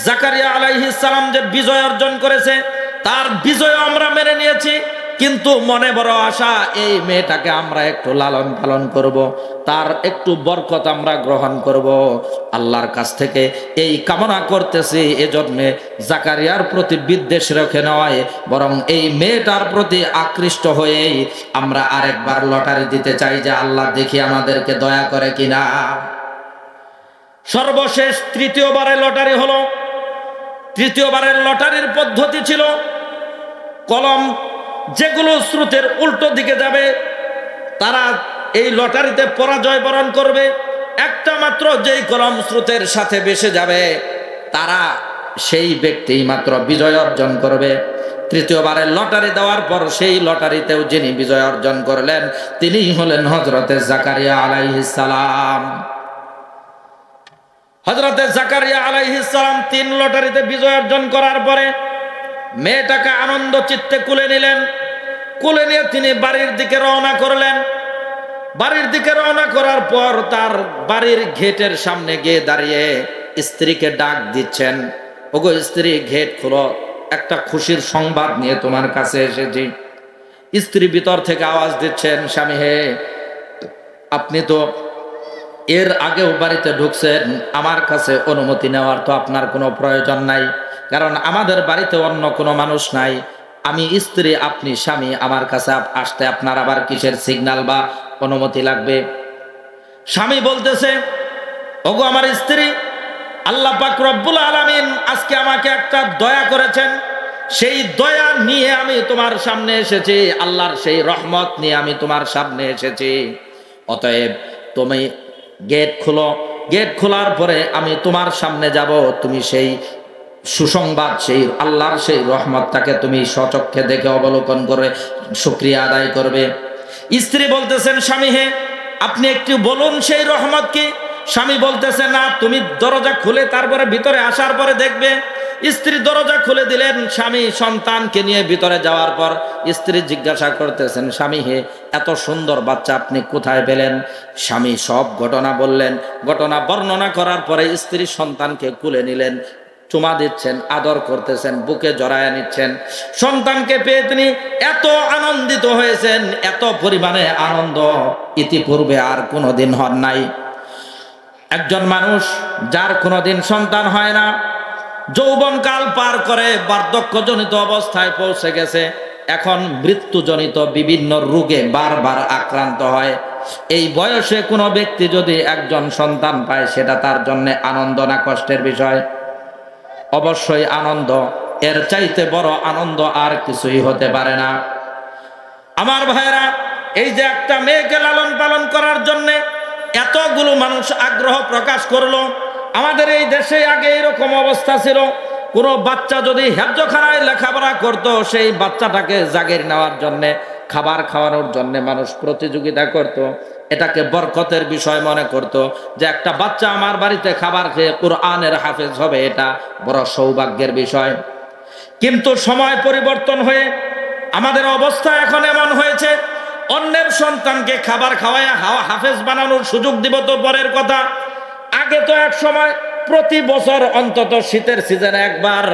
জাকারিয়া আলাইহিস সালাম যে বিজয় অর্জন করেছে তার বিজয় আমরা মেনে নিয়েছি, কিন্তু মনে বড় আশা এই মেয়েটাকে আমরা একটু লালন পালন করব, তার একটু বরকত আমরা গ্রহণ করব, আল্লাহর কাছ থেকে এই কামনা করতেছি। এজন্যে জাকারিয়ার প্রতি বিদ্বেষ রেখে নয়, বরং এই মেয়েটার প্রতি আকৃষ্ট হয়েই আমরা আরেকবার লটারি দিতে চাই যে আল্লাহ দেখি আমাদেরকে দয়া করে কিনা। সর্বশেষ তৃতীয়বারের লটারি হলো। তৃতীয়বারের লটারির পদ্ধতি ছিল কলম যেগুলো স্রোতের উল্টো দিকে যাবে তারা এই লটারিতে পরাজয় বরণ করবে, একটা মাত্র যেই কলম স্রোতের সাথে ভেসে যাবে তারা সেই ব্যক্তি মাত্র বিজয় অর্জন করবে। তৃতীয়বারের লটারি দেওয়ার পর সেই লটারিতেও যিনি বিজয় অর্জন করলেন তিনি হলেন হযরতে জাকারিয়া আলাইহিস সালাম। হযরতে জাকারিয়া আলাইহিস সালাম 3 লটারিতে বিজয় অর্জন করার পরে মেয়েটাকে আনন্দ চিত্তে কুলে নিলেন। কুলে নিয়ে তিনি বাড়ির দিকে রওনা করলেন। বাড়ির দিকে রওনা করার পর তার বাড়ির গেটের সামনে গিয়ে দাঁড়িয়ে স্ত্রীকে ডাক দিচ্ছেন, ওগো স্ত্রী গেট খোলো, একটা খুশির সংবাদ নিয়ে তোমার কাছে এসেছি। স্ত্রী ভিতর থেকে আওয়াজ দিচ্ছেন, স্বামী হে, আপনি তো এর আগেও বাড়িতে ঢুকছেন, আমার কাছে অনুমতি নেওয়ার তো আপনার কোনো প্রয়োজন নাই, কারণ আমাদের বাড়িতে অন্য কোনো মানুষ নাই, আমি স্ত্রী, আপনি স্বামী, আমার কাছে আসতে আপনার আবার কিসের সিগন্যাল বা অনুমতি লাগবে? স্বামী বলতেছে, ওগো আমার স্ত্রী, আল্লাহ পাক রব্বুল আলামিন আজকে আমাকে একটা দয়া করেছেন, সেই দয়া নিয়ে আমি তোমার সামনে এসেছি, আল্লাহর সেই রহমত নিয়ে আমি তোমার সামনে এসেছি। অতএব তুমি গেট খোলো, গেট খোলার পরে আমি তোমার সামনে যাব, তুমি সেই সুসংবাদ, সেই আল্লাহর সেই রহমতটাকে তুমি স্বচক্ষে দেখে অবলোকন করে শুকরিয়া আদায় করবে। স্ত্রী বলতেছেন, স্বামী হে, আপনি একটু বলুন সেই রহমত কি? স্বামী বলতেছে, না, তুমি দরজা খুলে তারপরে ভিতরে আসার পরে দেখবে। স্ত্রী দরজা খুলে দিলেন। স্বামী সন্তানকে নিয়ে ভিতরে যাওয়ার পর স্ত্রী জিজ্ঞাসা করতেছেন, স্বামী হে, এত সুন্দর বাচ্চা আপনি কোথায় পেলেন? স্বামী সব ঘটনা বললেন। ঘটনা বর্ণনা করার পরে স্ত্রী সন্তানকে কুলে নিলেন, চুমা দিচ্ছেন, আদর করতেছেন, বুকে জড়ায় নিচ্ছেন। সন্তানকে পেয়ে তিনি এত আনন্দিত হয়েছেন, এত পরিমাণে আনন্দ ইতিপূর্বে আর কোনোদিন হন নাই। একজন মানুষ যার কোনোদিন সন্তান হয় না, যৌবনকাল পার করে বার্ধক্যজনিত অবস্থায় পৌঁছে গেছে, এখন মৃত্যুজনিত বিভিন্ন রোগে বারবার আক্রান্ত হয়। এই বয়সে কোনো ব্যক্তি যদি একজন সন্তান পায়, সেটা তার জন্য আনন্দ না কষ্টের বিষয়? অবশ্যই আনন্দ। এর চাইতে বড় আনন্দ আর কিছুই হতে পারে না। আমার ভাইরা, এই যে একটা মেয়েকে লালন পালন করার জন্যে এতগুলো মানুষ আগ্রহ প্রকাশ করলো। আমাদের এই দেশে আগে এরকম অবস্থা ছিল, কোনো বাচ্চা যদি হেফজখানায় লেখাপড়া করত, সেই বাচ্চাটাকে জাগির নেওয়ার জন্যে, খাবার খাওয়ানোর জন্য মানুষ প্রতিযোগিতা করত। এটাকে বরকতের বিষয় মনে করত, যে একটা বাচ্চা আমার বাড়িতে খাবার খেয়ে কুরআনের হাফেজ হবে, এটা বড় সৌভাগ্যের বিষয়। কিন্তু সময় পরিবর্তন হয়ে আমাদের অবস্থা এখন এমন হয়েছে, অন্যের সন্তানকে খাবার খাওয়ায় হাফেজ বানানোর সুযোগ দিব তো পরের কথা। আগে তো এক সময় প্রতি বছর অন্তত শীতের সিজনে একবার,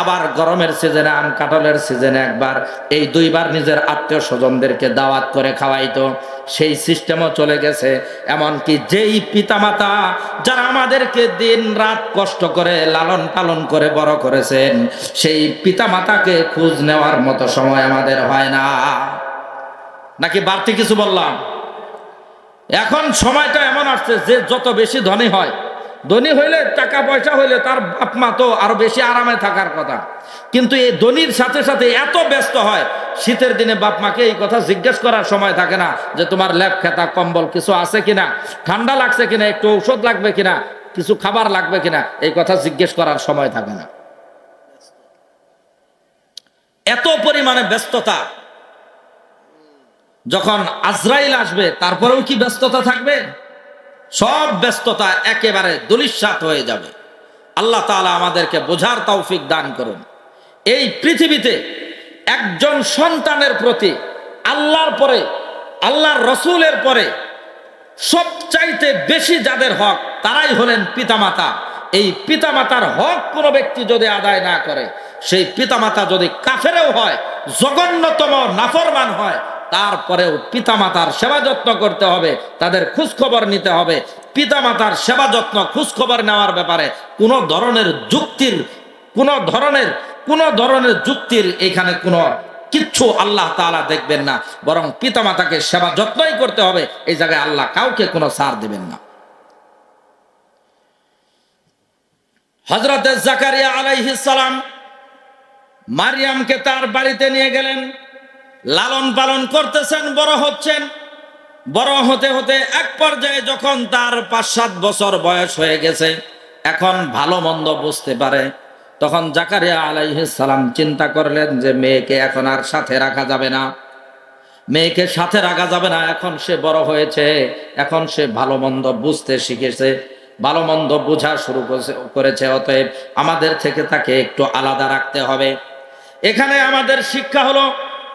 আবার গরমের সিজনে, আম কাঁঠালের সিজনে একবার, এই দুইবার নিজের আত্মীয় স্বজনদেরকে দাওয়াত করে খাওয়াইতো। সেই সিস্টেমও চলে গেছে। এমনকি যেই পিতামাতা যারা আমাদেরকে দিন রাত কষ্ট করে লালন পালন করে বড় করেছেন, সেই পিতামাতাকে খোঁজ নেওয়ার মতো সময় আমাদের হয় না। নাকি বাড়তি কিছু বললাম? এখন সময়টা এমন আসছে যে যত বেশি ধনী হয়, ধনী হইলে, টাকা পয়সা হইলে তার বাপ মা তো আরো বেশি আরামে থাকার কথা, কিন্তু এই ধনীর সাথে সাথে এত ব্যস্ত হয়, শীতের দিনে বাপ মাকে এই কথা জিজ্ঞেস করার সময় থাকে না যে তোমার লেপ খেতা কম্বল কিছু আছে কিনা, ঠান্ডা লাগছে কিনা, একটু ঔষধ লাগবে কিনা, কিছু খাবার লাগবে কিনা, এই কথা জিজ্ঞেস করার সময় থাকে না। এত পরিমাণে ব্যস্ততা। যখন আজরাইল আসবে তারপরেও কি ব্যস্ততা থাকবে? সব ব্যস্ততা একেবারে ধূলিসাৎ হয়ে যাবে। আল্লাহ তাআলা আমাদেরকে বোঝার তৌফিক দান করুন। এই পৃথিবীতে একজন সন্তানের প্রতি আল্লাহর পরে, আল্লাহর রসুলের পরে সবচাইতে বেশি যাদের হক, তারাই হলেন পিতামাতা। এই পিতামাতার হক কোনো ব্যক্তি যদি আদায় না করে, সেই পিতামাতা যদি কাফেরও হয়, জঘন্যতম নাফরমান হয়, তারপরেও পিতামাতার সেবা যত্ন করতে হবে, তাদের খোঁজখবর নিতে হবে। পিতামাতার সেবা যত্ন, খোঁজখবর নেওয়ার ব্যাপারে কোনো ধরনের যুক্তির এখানে কোনো কিচ্ছু আল্লাহ তাআলা দেখবেন না, বরং পিতামাতাকে সেবা যত্নই করতে হবে। এই জায়গায় আল্লাহ কাউকে কোনো ছাড় দিবেন না। হযরত জাকারিয়া আলাইহিস সালাম মারিয়ামকে তার বাড়িতে নিয়ে গেলেন, লালন পালন করতেছেন, বড় হচ্ছেন। বড় হতে হতে এক পর্যায়ে যখন তার ৫-৭ বছর বয়স হয়ে গেছে, এখন ভালো মন্দ বুঝতে পারে, তখন জাকারিয়া আলাইহিস সালাম চিন্তা করলেন যে মেয়েকে এখন আর সাথে রাখা যাবে না, মেয়েকে সাথে রাখা যাবে না। এখন সে বড় হয়েছে, এখন সে ভালো মন্দ বুঝতে শিখেছে, ভালো মন্দ বোঝা শুরু করেছে। অতএব আমাদের থেকে তাকে একটু আলাদা রাখতে হবে। এখানে আমাদের শিক্ষা হলো,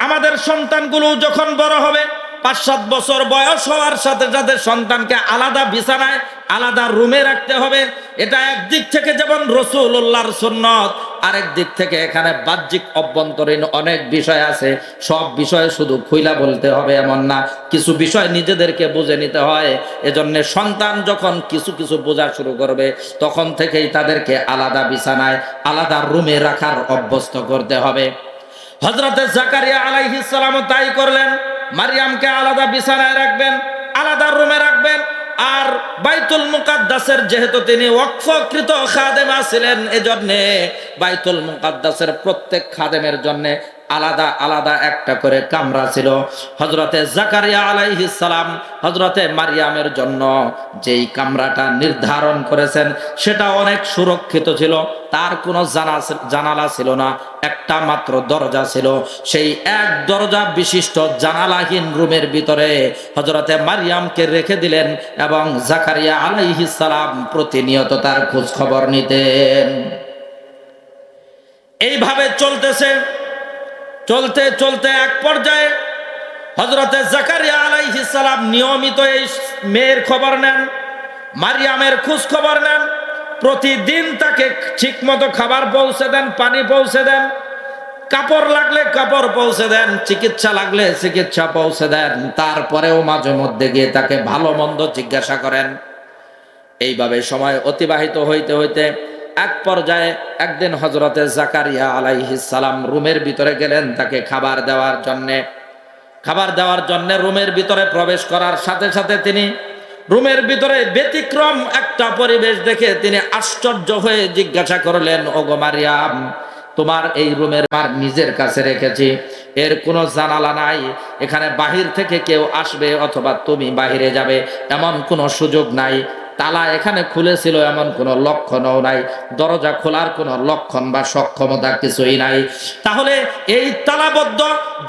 আমাদের সন্তানগুলো যখন বড় হবে, ৫-৭ বছর বয়স হওয়ার সাথে সাথে সন্তানকে আলাদা বিছানায়, আলাদা রুমে রাখতে হবে। এটা একদিক থেকে যেমন রাসূলুল্লাহর সুন্নত, আরেক দিক থেকে এখানে বাহ্যিক অভ্যন্তরীণ অনেক বিষয় আছে। সব বিষয়ে শুধু খুইলা বলতে হবে এমন না, কিছু বিষয় নিজেদেরকে বুঝে নিতে হয়। এজন্য সন্তান যখন কিছু কিছু বোঝা শুরু করবে, তখন থেকেই তাদেরকে আলাদা বিছানায়, আলাদা রুমে রাখার অভ্যস্ত করতে হবে। হযরতে জাকারিয়া আলাইহিস সালাম তাই করলেন। মারিয়ামকে আলাদা বিছানায় রাখবেন, আলাদা রুমে রাখবেন। আর বাইতুল মুকাদ্দাসের যেহেতু তিনি ওয়াকফকৃত খাদেমা ছিলেন, এজন্য বাইতুল মুকাদ্দাসের প্রত্যেক খাদেমের জন্য আলাদা আলাদা একটা করে কামরা ছিল। হযরতে জাকারিয়া আলাইহিস সালাম হযরতে মারিয়ামের জন্য যেই কামরাটা নির্ধারণ করেছেন সেটা অনেক সুরক্ষিত ছিল। তার কোনো জানালা ছিল না, একটা মাত্র দরজা ছিল। সেই এক দরজা বিশিষ্ট জানালাহীন রুমের ভিতরে হযরতে মারিয়ামকে রেখে দিলেন এবং জাকারিয়া আলাইহিস সালাম প্রতিনিয়ত তার খোঁজ খবর নিতেন। এইভাবে চলতে চলতে এক পর্যায়ে হযরতে জাকারিয়া আলাইহিস সালাম নিয়মিত এই মেয়ের খবর নেন, মারিয়ামের খোঁজ খবর নেন। প্রতিদিন তাকে ঠিকমতো খাবার পৌঁছে দেন, পানি পৌঁছে দেন, কাপড় লাগলে কাপড় পৌঁছে দেন, চিকিৎসা লাগলে চিকিৎসা পৌঁছে দেন। তারপরেও মাঝে মধ্যে গিয়ে তাকে ভালো মন্দ জিজ্ঞাসা করেন। এইভাবে সময় অতিবাহিত হইতে হইতে এক পর্যায়ে একদিন হযরতে জাকারিয়া আলাইহিস সালাম রুমের ভিতরে গেলেন তাকে খাবার দেওয়ার জন্য। রুমের ভিতরে প্রবেশ করার সাথে সাথে তিনি রুমের ভিতরে ব্যতিক্রম একটা পরিবেশ দেখে তিনি আশ্চর্য হয়ে জিজ্ঞাসা করলেন, ওগো মারিয়াম, তোমার এই রুমের আমার নিজের কাছে রেখেছি, এর কোনো জানালা নাই, এখানে বাহির থেকে কেউ আসবে অথবা তুমি বাহিরে যাবে এমন কোনো সুযোগ নাই। তালা এখানে খুলেছিল এমন কোনো লক্ষণও নাই, দরজা খোলার কোনো লক্ষণ বা সক্ষমতা কিছুই নাই। তাহলে এই তালাবদ্ধ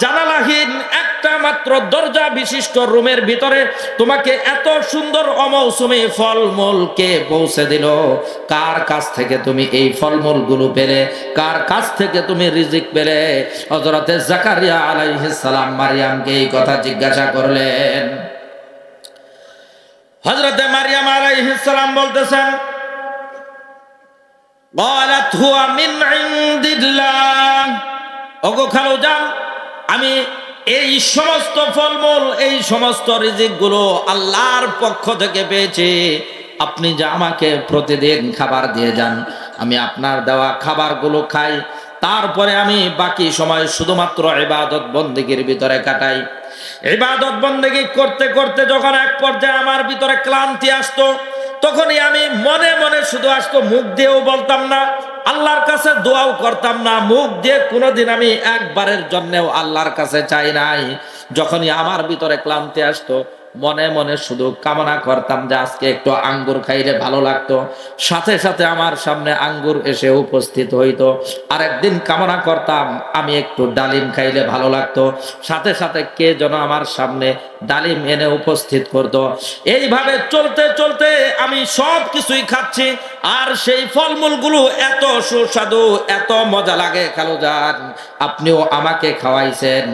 জানালাহীন একটা মাত্র দরজা বিশিষ্ট রুমের ভিতরে তোমাকে এত সুন্দর অমৌসুমী ফলমূল কে পৌঁছে দিল? কার কাছ থেকে তুমি এই ফলমূলগুলো পেলে? কার কাছ থেকে তুমি রিজিক পেলে? হযরতে জাকারিয়া আলাইহিস সালাম মারিয়ামকে এই কথা জিজ্ঞাসা করলেন। হযরতে মারিয়াম আলাইহিস সালাম বলতেছেন, ক্বালাত হুয়া মিন ইনদিল্লাহ, ওগো খালুজান, আমি এই সমস্ত ফলমূল, এই সমস্ত রিজিকগুলো আল্লাহর পক্ষ থেকে পেয়েছি। আপনি যা আমাকে প্রতিদিন খাবার দিয়ে যান, আমি আপনার দেওয়া খাবারগুলো খাই, তারপরে আমি বাকি সময় শুধুমাত্র ইবাদত বন্দেগীর ভিতরে কাটাই। ইবাদত বন্দেগী করতে করতে যখন এক পর্যায়ে আমার ভিতরে ক্লান্তি আসতো, তখনই আমি মনে মনে শুধু আসতো, মুখ দিয়েও বলতাম না, আল্লাহর কাছে দোয়াও করতাম না, মুখ দিয়ে কোনোদিন আমি একবারের জন্যও আল্লাহর কাছে চাই নাই। যখনই আমার ভিতরে ক্লান্তি আসতো, মনে মনে শুধু কামনা করতাম যে আজকে একটু আঙ্গুর খাইলে ভালো লাগতো, সাথে সাথে আমার সামনে আঙ্গুর এসে উপস্থিত হইতো। আরেকদিন কামনা করতাম আমি একটু ডালিম খাইলে ভালো লাগতো, সাথে সাথে কে যেন আমার সামনে ডালিম এনে উপস্থিত করতো। এইভাবে চলতে চলতে আমি সব কিছুই খাচ্ছি, আর সেই ফলমূলগুলো এত সুস্বাদু, এত মজা লাগে খালুজান, আপনিও আমাকে খাওয়াইছেন,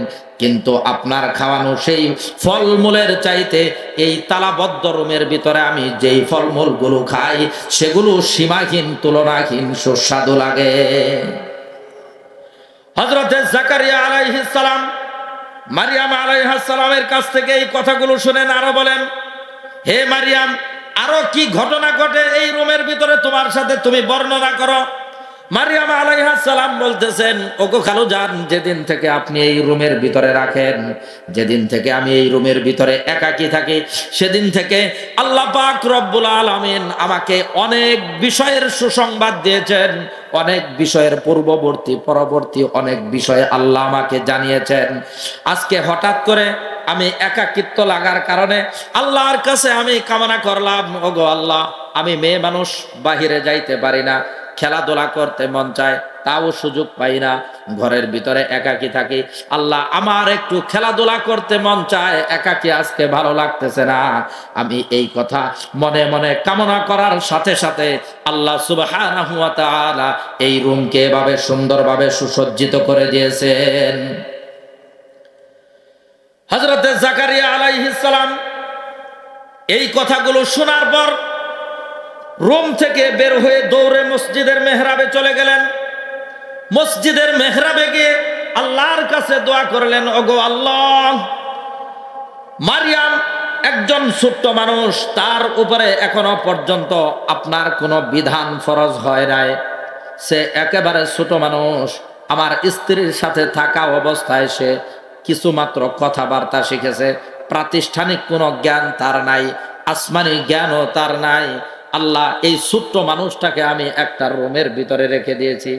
কিন্তু আপনার খাওয়ানো সেই ফলমূলের চাইতে এই তালাবদ্ধ রুমের ভিতরে আমি যেই ফলমূলগুলো খাই সেগুলো সীমাহীন, তুলনাহীন সুস্বাদু লাগে। হযরতে জাকারিয়া আলাইহিস সালাম মারিয়াম আলাইহিস সালামের কাছ থেকে এই কথাগুলো শুনেন, আরো বলেন, হে মারিয়াম, আরো কি ঘটনা ঘটে এই রুমের ভিতরে তোমার সাথে, তুমি বর্ণনা করো। মারিয়াম আলাইহিস সালাম বলতেছেন, ওগো খালুজান, যেদিন থেকে আপনি এই রুমের ভিতরে রাখেন, যেদিন থেকে আমি এই রুমের ভিতরে একাকী থাকি, সেদিন থেকে আল্লাহ পাক রব্বুল আলামিন আমাকে অনেক বিষয়ের সুসংবাদ দিয়েছেন, অনেক বিষয়ের পূর্ববর্তী পরবর্তী অনেক বিষয়ে আল্লাহ আমাকে জানিয়েছেন। আজকে হঠাৎ করে আমি একাকিত্ব লাগার কারণে আল্লাহর কাছে আমি কামনা করলাম, ওগো আল্লাহ, আমি মেয়ে মানুষ, বাহিরে যাইতে পারি না, খেলাধুলা করতে মন চায়, তাও সুযোগ পাই না, ঘরের ভিতরে একাকী থাকি। আল্লাহ, আমার একটু খেলাধুলা করতে মন চায়, একাকী আজকে ভালো লাগতেছে না। আমি এই কথা মনে মনে কামনা করার সাথে সাথে আল্লাহ সুবহানাহু ওয়া তাআলা এই রুমকে এভাবে সুন্দরভাবে সুসজ্জিত করে দিয়েছেন। হযরতে জাকারিয়া আলাইহিস সালাম এই কথাগুলো শোনার পর রুম থেকে বের হয়ে দৌড়ে মসজিদের মেহরাবে চলে গেলেন। মসজিদের মেহরাবে গিয়ে আল্লাহর কাছে দোয়া করলেন, ওগো আল্লাহ, মারিয়াম একজন ছোট্ট মানুষ, তার উপরে এখনো পর্যন্ত আপনার কোনো বিধান ফরজ হয় নাই, সে একেবারে ছোট মানুষ, আমার স্ত্রীর সাথে থাকা অবস্থায় সে কিছুমাত্র কথাবার্তা শিখেছে, প্রাতিষ্ঠানিক কোনো জ্ঞান তার নাই, আসমানি জ্ঞানও তার নাই। আল্লাহ, এই ছোট্ট মানুষটাকে আমি একটা রুমের ভিতরে রেখে দিয়েছি।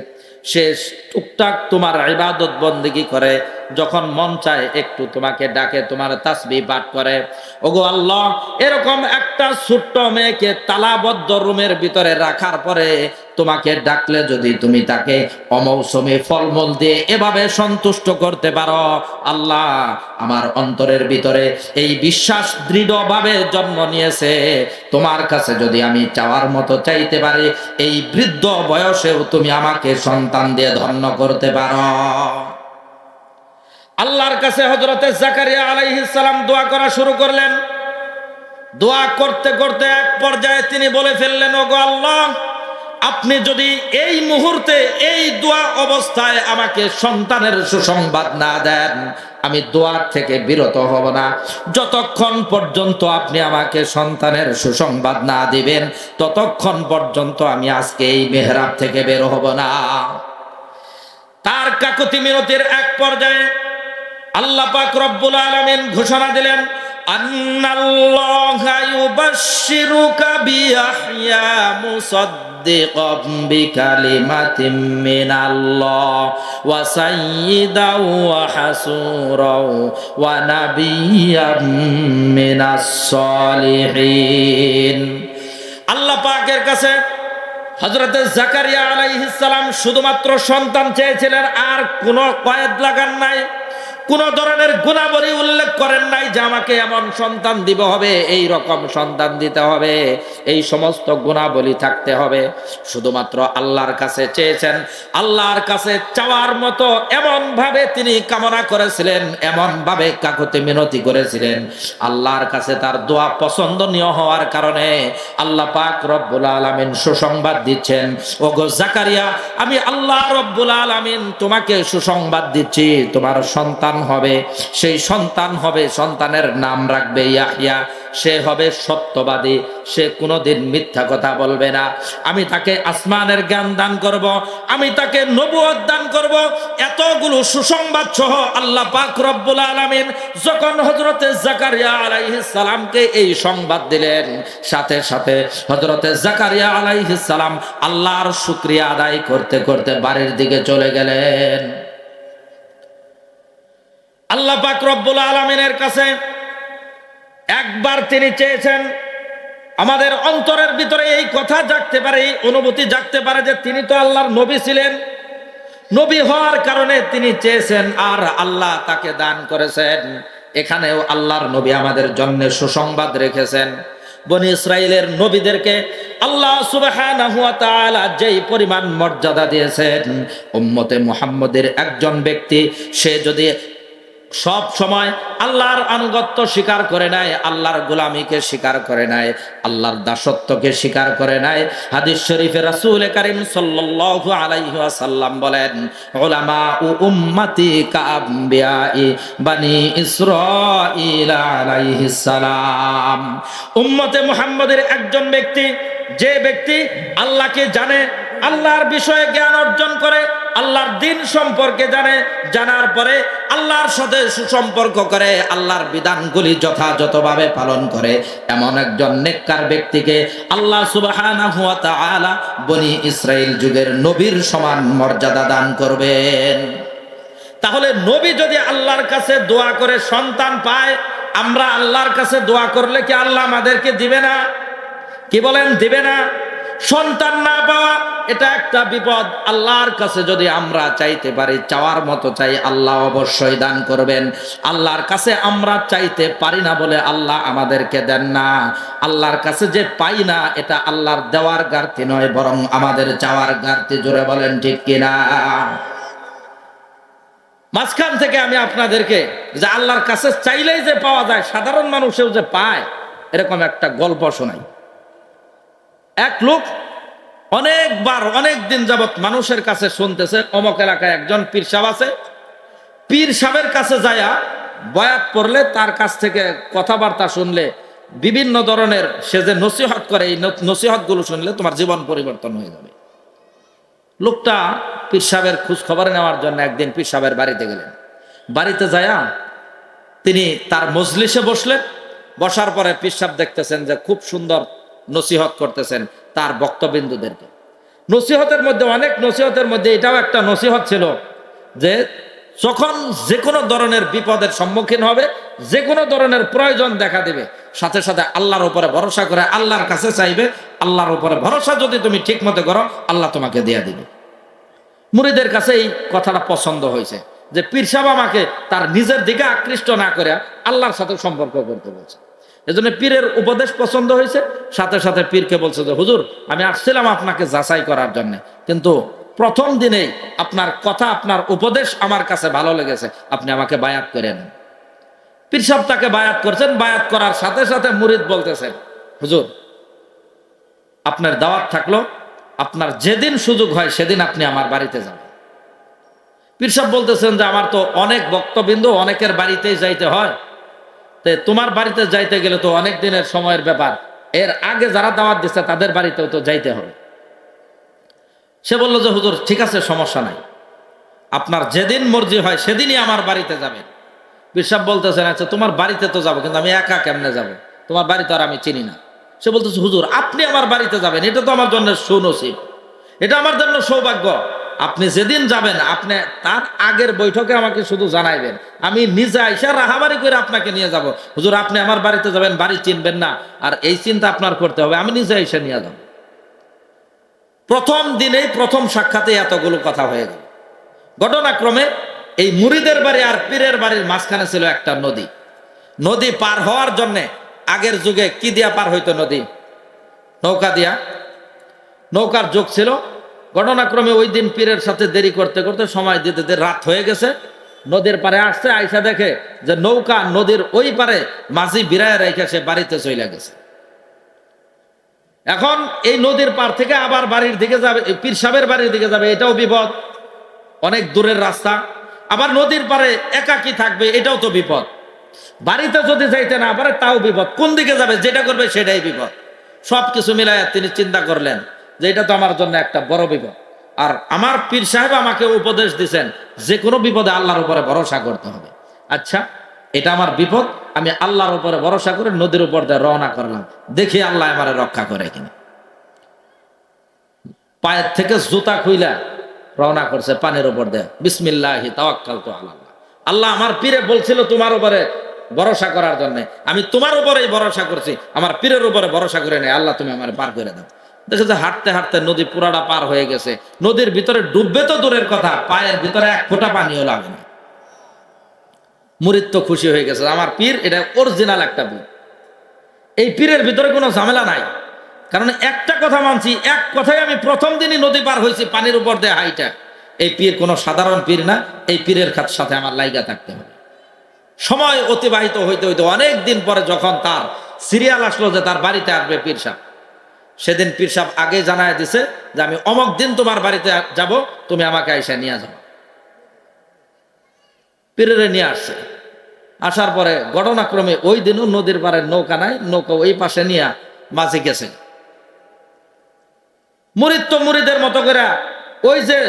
সে টুকটাক তোমার ইবাদত বন্দেগী করে, যখন মন চায় একটু তোমাকে ডাকে, তোমার তাসবিহ পাঠ করে। ওগো আল্লাহ, এরকম একটা ছোট্ট মেয়েকে তালাবদ্ধ রুমের ভিতরে রাখার পরে তোমাকে ডাকলে যদি তুমি তাকে অমৌসুমী ফলমূল দিয়ে এভাবে সন্তুষ্ট করতে পারো, আল্লাহ, আমার অন্তরের ভিতরে এই বিশ্বাস দৃঢ়ভাবে জন্ম নিয়েছে, তোমার কাছে যদি আমি চাওয়ার মতো চাইতে পারি, এই বৃদ্ধ বয়সেও তুমি আমাকে সন্তান দিয়ে ধন্য করতে পারো। আল্লাহর কাছে হযরতে জাকারিয়া আলাইহিস সালাম দোয়া করা শুরু করলেন। দোয়া করতে করতে এক পর্যায়ে তিনি বলে ফেললেন, ওগো আল্লাহ, আপনি যদি এই মুহূর্তে এই দোয়া অবস্থায় আমাকে সন্তানের সুসংবাদ না দেন, আমি দোয়ার থেকে বিরত হব না। যতক্ষণ পর্যন্ত আপনি আমাকে সন্তানের সুসংবাদ না দিবেন, ততক্ষণ পর্যন্ত আমি আজকে এই মেহরাব থেকে বের হব না। তার কাকুতি মিনতির এক পর্যায়ে আল্লাহ পাক রব্বুল আলামিন ঘোষণা দিলেন, আন্নাল্লাহা ইউবাশশিরুকা বিয়াহইয়া মুসাদ্দিকাম বিকালিমাতিম মিনাল্লাহ ওয়া সাইয়্যিদাও ওয়া হাসুরাও ওয়া নাবিয়্যাম মিনাস সালিহিন। আল্লাহ পাকের কাছে হযরতে জাকারিয়া আলাইহিস সালাম শুধুমাত্র সন্তান চেয়েছিলেন, আর কোনো কয়েদ লাগান নাই, কোন ধরনের গুণাবলী উল্লেখ করেন নাই যে আমাকে এমন সন্তান দিব হবে, এই রকম সন্তান দিতে হবে, এই সমস্ত গুণাবলী থাকতে হবে। শুধুমাত্র আল্লাহর কাছে চেয়েছেন। আল্লাহর কাছে চাওয়ার মতো এমন ভাবে তিনি কামনা করেছিলেন, এমন ভাবে কাকুতি মিনতি করেছিলেন, আল্লাহর কাছে তার দোয়া পছন্দনীয় হওয়ার কারণে আল্লাহ পাক রব্বুল আলামিন সুসংবাদ দিচ্ছেন, ওগো জাকারিয়া, আমি আল্লাহ রব্বুল আলামিন তোমাকে সুসংবাদ দিচ্ছি, তোমার সন্তান হবে। সেই সন্তান হবে, সন্তানের নাম রাখবে ইয়াহইয়া। সে হবে সত্যবাদী, সে কোনোদিন মিথ্যা কথা বলবে না। আমি তাকে আসমানের জ্ঞান দান করব, আমি তাকে নবুয়ত দান করব। এতগুলো সুসংবাদ সহ আল্লাহ পাক রব্বুল আলামিন যখন হযরতে জাকারিয়া আলাইহিস সালামকে এই সংবাদ দিলেন, সাথে সাথে হযরতে জাকারিয়া আলাইহিস সালাম আল্লাহর শুকরিয়া আদায় করতে করতে বাড়ির দিকে চলে গেলেন। আল্লাহ পাক রব্বুল আলামিনের কাছে একবার তিনি চেয়েছেন, আমাদের অন্তরের ভিতরে এই কথা জাগতে পারে, এই অনুভূতি জাগতে পারে যে তিনি তো আল্লাহর নবী ছিলেন, নবী হওয়ার কারণে তিনি চেয়েছেন, আর আল্লাহ তাকে দান করেছেন। এখানেও আল্লাহর নবী আমাদের জন্য সুসংবাদ রেখেছেন। বনি ইসরাইলের নবীদেরকে আল্লাহ সুবহানাহু ওয়া তাআলা যেই পরিমাণ মর্যাদা দিয়েছেন, উম্মতে মুহাম্মদের একজন ব্যক্তি সে যদি সব সময় আল্লাহর আনুগত্য স্বীকার করে নেয়, আল্লাহর গোলামীকে স্বীকার করে নেয়, আল্লাহর দাসত্বকে স্বীকার করে নেয়, হাদিস শরীফে রাসূল কারীম সাল্লাল্লাহু আলাইহি ওয়াসাল্লাম বলেন, উলামা ও উম্মতি কাআম্বিয়াই বনি ইসরাঈল আলাইহিস সালাম। উম্মতে মুহাম্মদের একজন ব্যক্তি, যে ব্যক্তি আল্লাহকে জানে, আল্লাহর বিষয়ে জ্ঞান অর্জন করে, আল্লাহর দ্বীন সম্পর্কে জানে, জানার পরে আল্লাহর সাথে সুসম্পর্ক করে, আল্লাহর বিধানগুলি যথাযথভাবে পালন করে, এমন একজন নেককার ব্যক্তিকে আল্লাহ সুবহানাহু ওয়া তাআলা বনি ইসরাইল যুগের নবীর সমান মর্যাদা দান করবেন। তাহলে নবী যদি আল্লাহর কাছে দোয়া করে সন্তান পায়, আমরা আল্লাহর কাছে দোয়া করলে কি আল্লাহ আমাদেরকে দিবে না? কি বলেন, দিবে না? সন্তান না পাওয়া এটা একটা বিপদ। আল্লাহর কাছে যদি আমরা চাইতে পারি, চাওয়ার মতো চাই, আল্লাহ অবশ্যই দান করবেন। আল্লাহর কাছে আমরা চাইতে পারি না বলে আল্লাহ আমাদেরকে দেন না। আল্লাহর কাছে যে পাই না, এটা আল্লাহর দেওয়ার ঘাটতি নয়, বরং আমাদের চাওয়ার ঘাটতি। জোরে বলেন ঠিক কিনা? মাঝখান থেকে আমি আপনাদেরকে যে আল্লাহর কাছে চাইলেই যে পাওয়া যায়, সাধারণ মানুষেও যে পায়, এরকম একটা গল্প শোনাই। এক লোক অনেকবার অনেক দিন যাবত মানুষের কাছে শুনতেছে, অমুক এলাকায় একজন পীর সাহেব আছে, পীর সাহেবের কাছে যায়া বয়াত পড়লে, তার কাছ থেকে কথাবার্তা শুনলে, বিভিন্ন ধরনের সে যে নসিহত করে, এই নসিহত গুলো শুনলে তোমার জীবন পরিবর্তন হয়ে যাবে। লোকটা পীর সাহেবের খোঁজ খবর নেওয়ার জন্য একদিন পীর সাহেবের বাড়িতে গেলেন। বাড়িতে যায়া তিনি তার মজলিসে বসলেন। বসার পরে পীর সাহেব দেখতেছেন যে খুব সুন্দর নসিহত করতেছেন তার বক্তবিন্দুদেরকে। নসিহতের মধ্যে অনেক নসিহতের মধ্যে এটাও একটা নসিহত ছিল যে যখন যে কোনো ধরনের বিপদের সম্মুখীন হবে, যে কোনো ধরনের প্রয়োজন দেখা দিবে, সাথে সাথে আল্লাহর উপরে ভরসা করে আল্লাহর কাছে চাইবে। আল্লাহর উপরে ভরসা যদি তুমি ঠিক মতো করো, আল্লাহ তোমাকে দিয়ে দিবে। মুরিদের কাছে এই কথাটা পছন্দ হয়েছে যে পীর সাহেব আমাকে তার নিজের দিকে আকৃষ্ট না করে আল্লাহর সাথে সম্পর্ক করতে বলছে। এজন্য পীরের উপদেশ পছন্দ হয়েছে। সাথে সাথে পীরকে বলছে যে হুজুর, আমি আসছিলাম আপনাকে যাচাই করার জন্য, কিন্তু প্রথম দিনেই আপনার কথা, আপনার উপদেশ আমার কাছে ভালো লেগেছে, আপনি আমাকে বায়াত করে নেন। পীর সাহেব তাকে বায়াত করছেন। বায়াত করার সাথে সাথে মুরিদ বলতেছেন, হুজুর আপনার দাওয়াত থাকলো, আপনার যেদিন সুযোগ হয় সেদিন আপনি আমার বাড়িতে যাবেন। পীর সাহেব বলতেছেন যে আমার তো অনেক বক্তবিন্দু, অনেকের বাড়িতেই যাইতে হয়, তো তোমার বাড়িতে যাইতে গেলে তো অনেক দিনের সময়ের ব্যাপার, এর আগে যারা দাওয়াত দিচ্ছে তাদের বাড়িতেও তো যাইতে হবে। সে বলল যে হুজুর ঠিক আছে, সমস্যা নাই, আপনার যেদিন মর্জি হয় সেদিনই আমার বাড়িতে যাবেন। পীর সাহেব বলতেছেন আচ্ছা তোমার বাড়িতে তো যাবো, কিন্তু আমি একা কেমনে যাব, তোমার বাড়ি তো আর আমি চিনি না। সে বলতেছে হুজুর আপনি আমার বাড়িতে যাবেন, এটা তো আমার জন্য সুনসিব, এটা আমার জন্য সৌভাগ্য। আপনি যেদিন যাবেন আপনি তার আগের বৈঠকে আমাকে শুধু জানাইবেন, আমি নিজে আইসা রাহাবারি করে আপনাকে নিয়ে যাব। হুজুর আপনি আমার বাড়িতে যাবেন, বাড়ি চিনবেন না, আর এই চিন্তা আপনার করতে হবে, আমি নিজে আইসা নিয়ে যাব। প্রথম দিনেই প্রথম সাক্ষাতে এতগুলো কথা হয়ে গেল। ঘটনাক্রমে এই মুরিদের বাড়ি আর পীরের বাড়ির মাঝখানে ছিল একটা নদী। নদী পার হওয়ার জন্যে আগের যুগে কি দিয়া পার হইতো? নদী নৌকা দিয়া, নৌকার যুগ ছিল। ঘটনাক্রমে ওই দিন পীরের সাথে দেরি করতে করতে সময় দিতে দিতে রাত হয়ে গেছে। নদীর পারে আসছে, আইসা দেখে যে নৌকা নদীর ওই পারে মাঝি বিরায় রেখে সে বাড়িতে চলে গেছে। এখন এই নদীর পার থেকে আবার বাড়ির দিকে যাবে, পীর সাহেবের বাড়ির দিকে যাবে, এটাও বিপদ, অনেক দূরের রাস্তা। আবার নদীর পারে একাকী থাকবে, এটাও তো বিপদ। বাড়িতে যদি যাইতে না পারে তাও বিপদ, কোন দিকে যাবে, যেটা করবে সেটাই বিপদ। সবকিছু মিলাইয়া তিনি চিন্তা করলেন যে এটা তো আমার জন্য একটা বড় বিপদ। আর আমার পীর সাহেব আমাকে উপদেশ দিয়েছেন যে কোনো বিপদে আল্লাহর উপরে ভরসা করতে হবে। আচ্ছা এটা আমার বিপদ, আমি আল্লাহর উপরে ভরসা করে নদীর উপর দিয়ে রওনা করলাম, দেখি আল্লাহ আমারে রক্ষা করে কিনা। পায়ের থেকে জুতা খুইলা রওনা করছে পানির উপর দিয়ে, বিসমিল্লাহি তাওয়াক্কালতু আলাল্লাহ। আল্লাহ আমার পীরে বলছিল তোমার উপরে ভরসা করার জন্য, আমি তোমার উপরেই ভরসা করছি, আমার পীরের উপরে ভরসা করে নেই, আল্লাহ তুমি আমার পার করে দাও। দেখে যে হাঁটতে হাঁটতে নদী পুরাটা পার হয়ে গেছে। নদীর ভিতরে ডুববে তো দূরের কথা, পায়ের ভিতরে এক ফোঁটা পানিও লাগে না। মুরিদ তো খুশি হয়ে গেছে, আমার পীর এটা অরিজিনাল একটা পীর, এই পীরের ভিতরে কোনো ঝামেলা নাই। কারণ একটা কথা মানছি, এক কথাই আমি প্রথম দিনই নদী পার হয়েছি পানির উপর দিয়ে হাইটা। এই পীর কোনো সাধারণ পীর না, এই পীরের সাথে আমার লাইগা থাকতে হবে। সময় অতিবাহিত হইতে হইতে অনেক দিন পরে যখন তার সিরিয়াল আসলো যে তার বাড়িতে আসবে পীর সাহেব, সেদিন পীর সাহেব আগে জানায় দিছে যে আমি অমক দিন তোমার বাড়িতে যাব, তুমি আমাকে আইসা নিয়ে যাবো। পীরের নিয়ে আসছে। আসার পরে ঘটনাক্রমে ওই দিনও নদীর পাড়ের নৌকা নাই, নৌকা ওই পাশে নিয়ে মাঝি গেছে। মুরিদ তো মুরিদের মতো করে ওই যে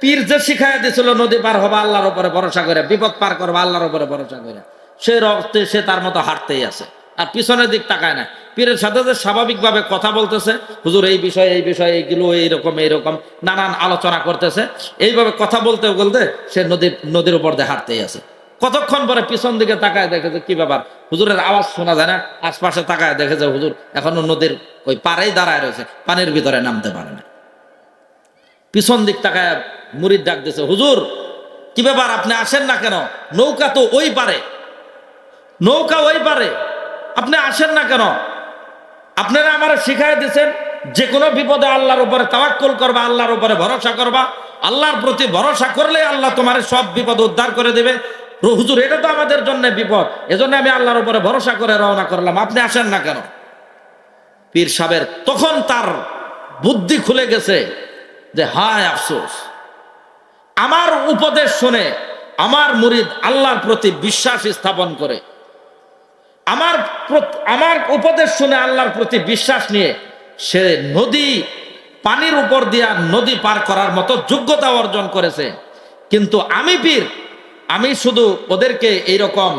পীর যে শিখাইয়া দিছিল নদী পার হবা আল্লাহর উপরে ভরসা করে, বিপদ পার করবা আল্লাহর উপরে ভরসা করে, সে রক্তে সে তার মতো হাঁটতেই আছে, আর পিছনের দিক তাকায় না। পীরের সাথে যে স্বাভাবিকভাবে কথা বলতেছে, হুজুর এই বিষয় এইগুলো এইরকম নানান আলোচনা করতেছে, এইভাবে কথা বলতে বলতে সে নদীর উপর দিয়ে হাঁটতেই আছে। কতক্ষণ পরে পিছন দিকে তাকায় দেখে যে কি ব্যাপার, হুজুরের আওয়াজ শোনা যায় না। আশপাশে তাকায় দেখে যে হুজুর এখনো নদীর ওই পাড়েই দাঁড়ায় রয়েছে, পানির ভিতরে নামতে পারে না। পিছন দিক তাকায় মুরিদ ডাক দিছে, হুজুর কি ব্যাপার, আপনি আসেন না কেন? নৌকা তো ওই পারে, নৌকা ওই পারে, আপনি আসেন না কেন? আপনারা আমার শিখাই দিচ্ছেন যে কোনো বিপদে আল্লাহর উপরে তাওয়াক্কুল করবা, আল্লাহর উপরে ভরসা করবা, আল্লাহর প্রতি ভরসা করলে আল্লাহ তোমার সব বিপদ উদ্ধার করে দেবে। হুজুর এটা তো আমাদের জন্য বিপদ, এজন্য আমি আল্লাহর উপরে ভরসা করে রওনা করলাম, আপনি আসেন না কেন? পীর সাহেবের তখন তার বুদ্ধি খুলে গেছে যে হায় আফসোস, আমার উপদেশ শুনে আমার মুরিদ আল্লাহর প্রতি বিশ্বাস স্থাপন করে, আমার উপদেশ শুনে আল্লাহর প্রতি বিশ্বাস নিয়ে সে নদী পানির উপর দিয়া নদী পার করার মতো যোগ্যতা অর্জন করেছে। কিন্তু আমি পীর, আমি শুধু ওদেরকে এইরকম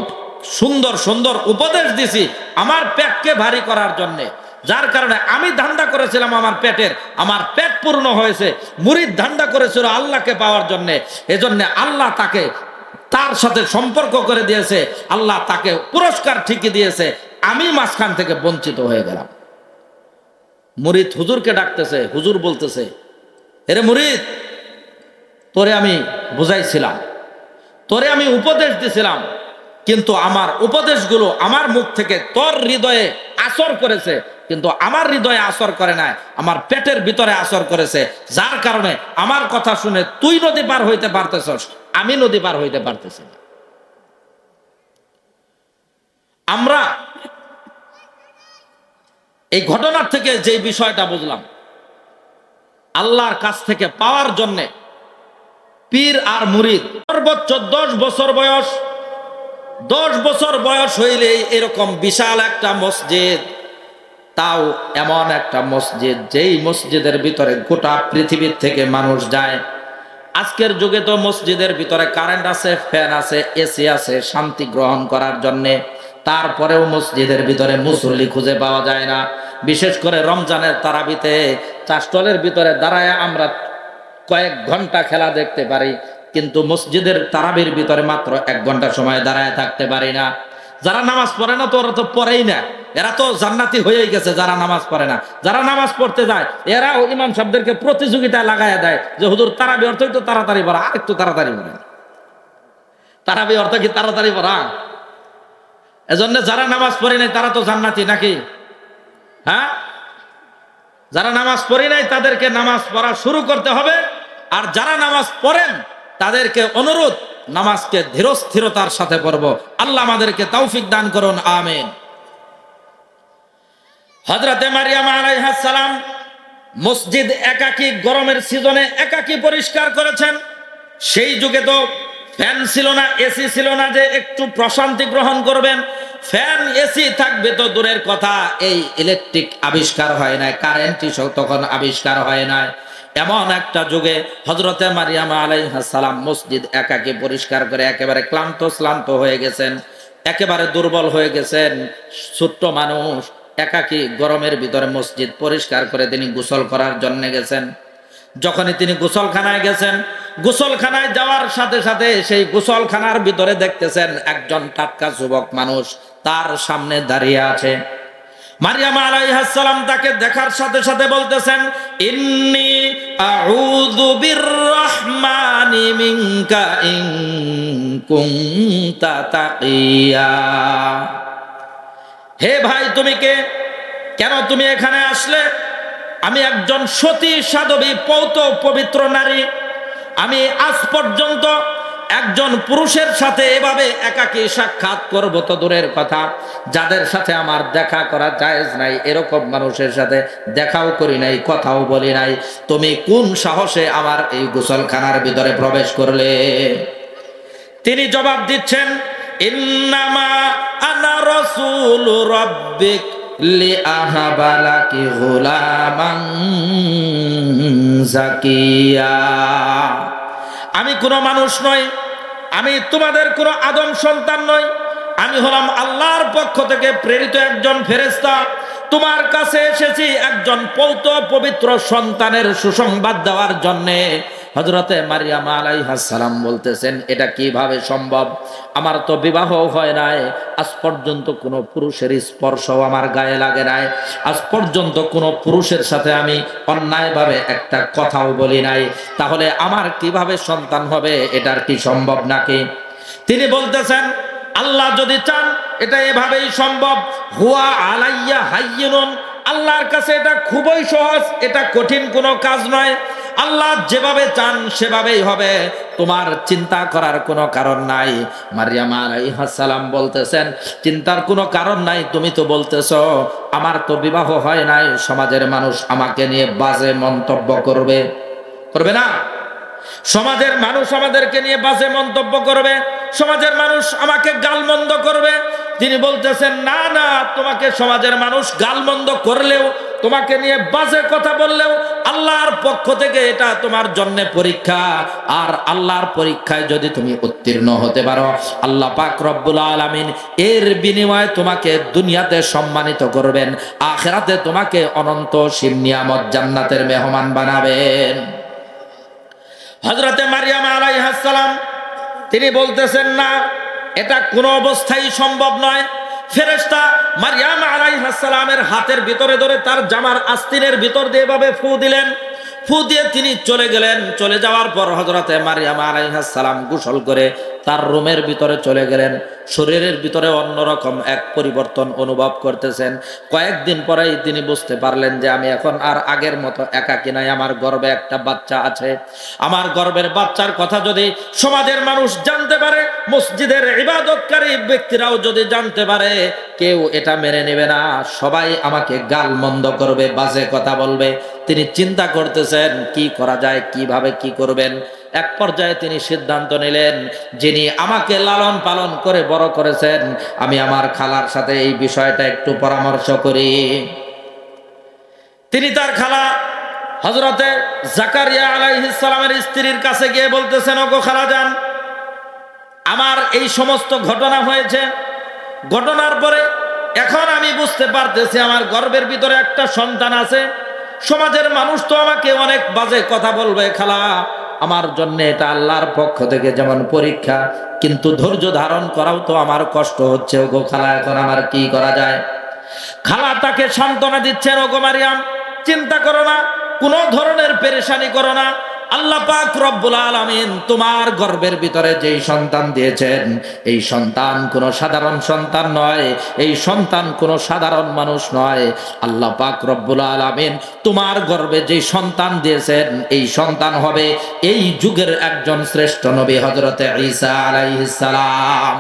সুন্দর সুন্দর উপদেশ দিছি আমার পেটকে ভারী করার জন্যে, যার কারণে আমি ধান্দা করেছিলাম আমার পেটের, আমার পেট পূর্ণ হয়েছে। মুরিদ ধান্দা করেছিল আল্লাহকে পাওয়ার জন্যে, এজন্য আল্লাহ তাকে তার সাথে সম্পর্ক করে দিয়েছে, আল্লাহ তাকে পুরস্কার ঠিকই দিয়েছে, আমি মাঝখান থেকে বঞ্চিত হয়ে গেলাম। মুরিদ হুজুরকে ডাকতেছে, হুজুর বলতেছে, এরে মুরিদ, তোরে আমি বুঝাইছিলাম, তোরে আমি উপদেশ দিছিলাম, কিন্তু আমার উপদেশগুলো আমার মুখ থেকে তোর হৃদয়ে আসর করেছে, কিন্তু আমার হৃদয়ে আসর করে নাই, আমার পেটের ভিতরে আসর করেছে, যার কারণে আমার কথা শুনে তুই নদী পার হইতে পারতেছস, আমি নদী পার হইতে পারতেছি না। আমরা এই ঘটনার থেকে যে বিষয়টা বুঝলাম, আল্লাহর কাছ থেকে পাওয়ার জন্যে পীর আর মুরিদ সর্বোচ্চ 10 বছর বয়স, 10 বছর বয়স হইলেই এরকম বিশাল একটা মসজিদ, তাও এমন একটা মসজিদ যেই মসজিদের ভিতরে গোটা পৃথিবীর থেকে মানুষ যায়। আজকের যুগে তো মসজিদের ভিতরে কারেন্ট আছে, ফ্যান আছে, এসি আছে শান্তি গ্রহণ করার জন্যে, তারপরেও মসজিদের ভিতরে মুসল্লি খুঁজে পাওয়া যায় না। বিশেষ করে রমজানের তারাবিতে চাষটলের ভিতরে দাঁড়ায় আমরা কয়েক ঘন্টা খেলা দেখতে পারি, কিন্তু মসজিদের তারাবির ভিতরে মাত্র 1 ঘন্টা সময় দাঁড়ায় থাকতে পারি না। যারা নামাজ পড়ে না তো ওরা তো পড়েই না, এরা তো জান্নাতি হয়েই গেছে। যারা নামাজ পড়ে না, যারা নামাজ পড়তে যায়, এরা ইমাম সাহেবদেরকে প্রতিযোগিতায় লাগাইয়া দেয় যে হুজুর তারাবি অর্থ তো তাড়াতাড়ি পড়া, আর একটু তাড়াতাড়ি পড়ে। তারাবি অর্থ কি তাড়াতাড়ি পড়া? এজন্য যারা নামাজ পড়ে নাই তারা তো জান্নাতি নাকি? হ্যাঁ, যারা নামাজ পড়ে নাই তাদেরকে নামাজ পড়া শুরু করতে হবে, আর যারা নামাজ পড়েন তাদেরকে অনুরোধ নামাজকে ধীরস্থিরতার সাথে পড়ব। আল্লাহ আমাদেরকে তৌফিক দান করুন, আমিন। হযরতে মারিয়াম আলাইহিস সালাম মসজিদ একাকী গরমের সিজনে একাকী পরিষ্কার করেছেন। সেই যুগে তো ফ্যান ছিল না, এসি ছিল না যে একটু প্রশান্তি গ্রহণ করবেন। ফ্যান এসি থাকবে তো দূরের কথা, এই ইলেকট্রিক আবিষ্কার হয় নাই, কারেন্টই তখন আবিষ্কার হয় নাই। এমন একটা যুগে হযরতে মারিয়াম আলাইহিস সালাম মসজিদ একাকী পরিষ্কার করে একেবারে ক্লান্ত হয়ে গেছেন, একেবারে দুর্বল হয়ে গেছেন। ছোট্ট মানুষ একাকী গরমের ভিতরে মসজিদ পরিষ্কার করে তিনি গোসল করার জন্য গেছেন। যখনই তিনি গোসলখানায় গেছেন, গোসলখানায় যাওয়ার সাথে সাথে সেই গোসলখানার ভিতরে দেখতেছেন একজন টাটকা যুবক মানুষ তার সামনে দাঁড়িয়ে আছে। মারিয়াম আলাইহিস সালাম তাকে দেখার সাথে সাথে বলতেছেন, ইন্নী আউযু বিররহমানি মিনকা ইন কুনতা তাকিয়া। হে ভাই, তুমি কে? কেন তুমি এখানে আসলে? আমি একজন সতী সাধবী পৌত পবিত্র নারী। আমি আজ পর্যন্ত একজন পুরুষের সাথে এভাবে একাকী সাক্ষাৎ করব তো দূরের কথা, যাদের সাথে আমার দেখা করা জায়েজ নাই এরকম মানুষের সাথে দেখাও করি নাই, কথাও বলি নাই। তুমি কোন সাহসে আমার এই গোসলখানার ভিতরে প্রবেশ করলে? তিনি জবাব দিচ্ছেন, ইন্নামা আনা রাসূলু রাব্বিক লিআহাবালাকি গুলামান জাকিয়া। আমি কোনো মানুষ নই, আমি তোমাদের কোনো আদম সন্তান নই, আমি হলাম আল্লাহর পক্ষ থেকে প্রেরিত একজন ফেরেশতা। তোমার কাছে এসেছি একজন পৌত পবিত্র সন্তানের সুসংবাদ দেওয়ার জন্যে। হযরতে মারিয়াম আলাইহিস সালাম বলতেছেন, এটা কিভাবে সম্ভব? আমার তো বিবাহ হয় নাই, আজ পর্যন্ত কোনো পুরুষের স্পর্শও আমার গায়ে লাগে নাই, আজ পর্যন্ত কোনো পুরুষের সাথে আমি অন্যায়ভাবে একটা কথাও বলি নাই, তাহলে আমার কিভাবে সন্তান হবে? এটার কি সম্ভব নাকি? তিনি বলতেছেন, আল্লাহ যদি চান এটা এভাবেই সম্ভব। হুয়া আলাইয়া হাইয়িনুন, আল্লাহর কাছে এটা খুবই সহজ, এটা কঠিন কোনো কাজ নয়। আল্লাহ যেভাবে চান সেভাবেই হবে, তোমার চিন্তা করার কোনো কারণ নাই। মারিয়াম আলাইহিস সালাম বলতেছেন, চিন্তার কোনো কারণ নাই। তুমি তো বলতেছো আমার তো বিবাহ হয় নাই, সমাজের মানুষ আমাকে নিয়ে বাজে মন্তব্য করবে, করবে না? সমাজের মানুষ আমাদেরকে নিয়ে বাজে মন্তব্য করবে, সমাজের মানুষ আমাকে গালমন্দ করবে। তিনি বলতেছেন, না না, তোমাকে সমাজের মানুষ গালমন্দ করলেও তোমাকে নিয়ে বাজে কথা বললেও আল্লাহর পক্ষ থেকে এটা তোমার জন্য পরীক্ষা। আর আল্লাহর পরীক্ষায় যদি তুমি উত্তীর্ণ হতে পারো, আল্লাহ পাক রব্বুল আলামিন এর বিনিময়ে তোমাকে দুনিয়াতে সম্মানিত করবেন, আখিরাতে তোমাকে অনন্ত অসীম নিয়ামত জান্নাতের মেহমান বানাবেন। হযরতে মারিয়াম আলাইহিস সালাম তিনি বলতেছেন, না, এটা কোনো অবস্থায় সম্ভব নয়। ফেরেশতা মারিয়াম আলাইহিস সালামের হাতের ভিতরে ধরে তার জামার আস্তিনের ভিতর দিয়ে এভাবে ফু দিলেন। ফু দিয়ে তিনি চলে গেলেন। চলে যাওয়ার পর হযরতে মারিয়াম আলাইহিস সালাম গোসল করে তার রুমের ভিতরে চলে গেলেন। শরীরের ভিতরে অন্যরকম এক পরিবর্তন অনুভব করতেছেন। কয়েকদিন পরেই তিনি বুঝতে পারলেন যে আমি এখন আর আগের মতো একাকী নাই, আমার গর্ভে একটা বাচ্চা আছে। আমার গর্ভের বাচ্চার কথা যদি সমাজের মানুষ জানতে পারে, মসজিদের ইবাদতকারী ব্যক্তিরাও যদি জানতে পারে, কেউ এটা মেনে নেবে না, সবাই আমাকে গালমন্দ করবে, বাজে কথা বলবে। তিনি চিন্তা করতেছেন কি করা যায়, কিভাবে কি করবেন। এক পর্যায়ে তিনি সিদ্ধান্ত নিলেন, যিনি আমাকে লালন পালন করে বড় করেছেন, আমি আমার খালার সাথে এই বিষয়টা একটু পরামর্শ করি। তিনি তার খালা হযরতে জাকারিয়া আলাইহিস সালামের স্ত্রীর কাছে গিয়ে বলতেছেন, ওগো খালাজান, আমার এই সমস্ত ঘটনা হয়েছে। ঘটনার পরে এখন আমি বুঝতে পারতেছি আমার গর্ভের ভিতরে একটা সন্তান আছে। সমাজের মানুষ তো আমাকে অনেক বাজে কথা বলবে খালা, আমার জন্য এটা আল্লাহর পক্ষ থেকে যেমন পরীক্ষা, কিন্তু ধৈর্য ধারণ করাও তো আমার কষ্ট হচ্ছে। ওগো খালা, এখন আমার কি করা যায়? খালা তাকে সান্ত্বনা দিচ্ছেন, ওগো মারিয়াম, চিন্তা করো না, কোনো ধরনের পেরেশানি করো না। আল্লাহ পাক রব্বুল আলামিন তোমার গর্ভের ভিতরে যেই সন্তান দিয়েছেন, এই সন্তান কোনো সাধারণ সন্তান নয়, এই সন্তান কোনো সাধারণ মানুষ নয়। আল্লাহ পাক রব্বুল আলামিন তোমার গর্ভে যেই সন্তান দিয়েছেন, এই সন্তান হবে এই যুগের একজন শ্রেষ্ঠ নবী, হযরতে ঈসা আলাইহিস সালাম।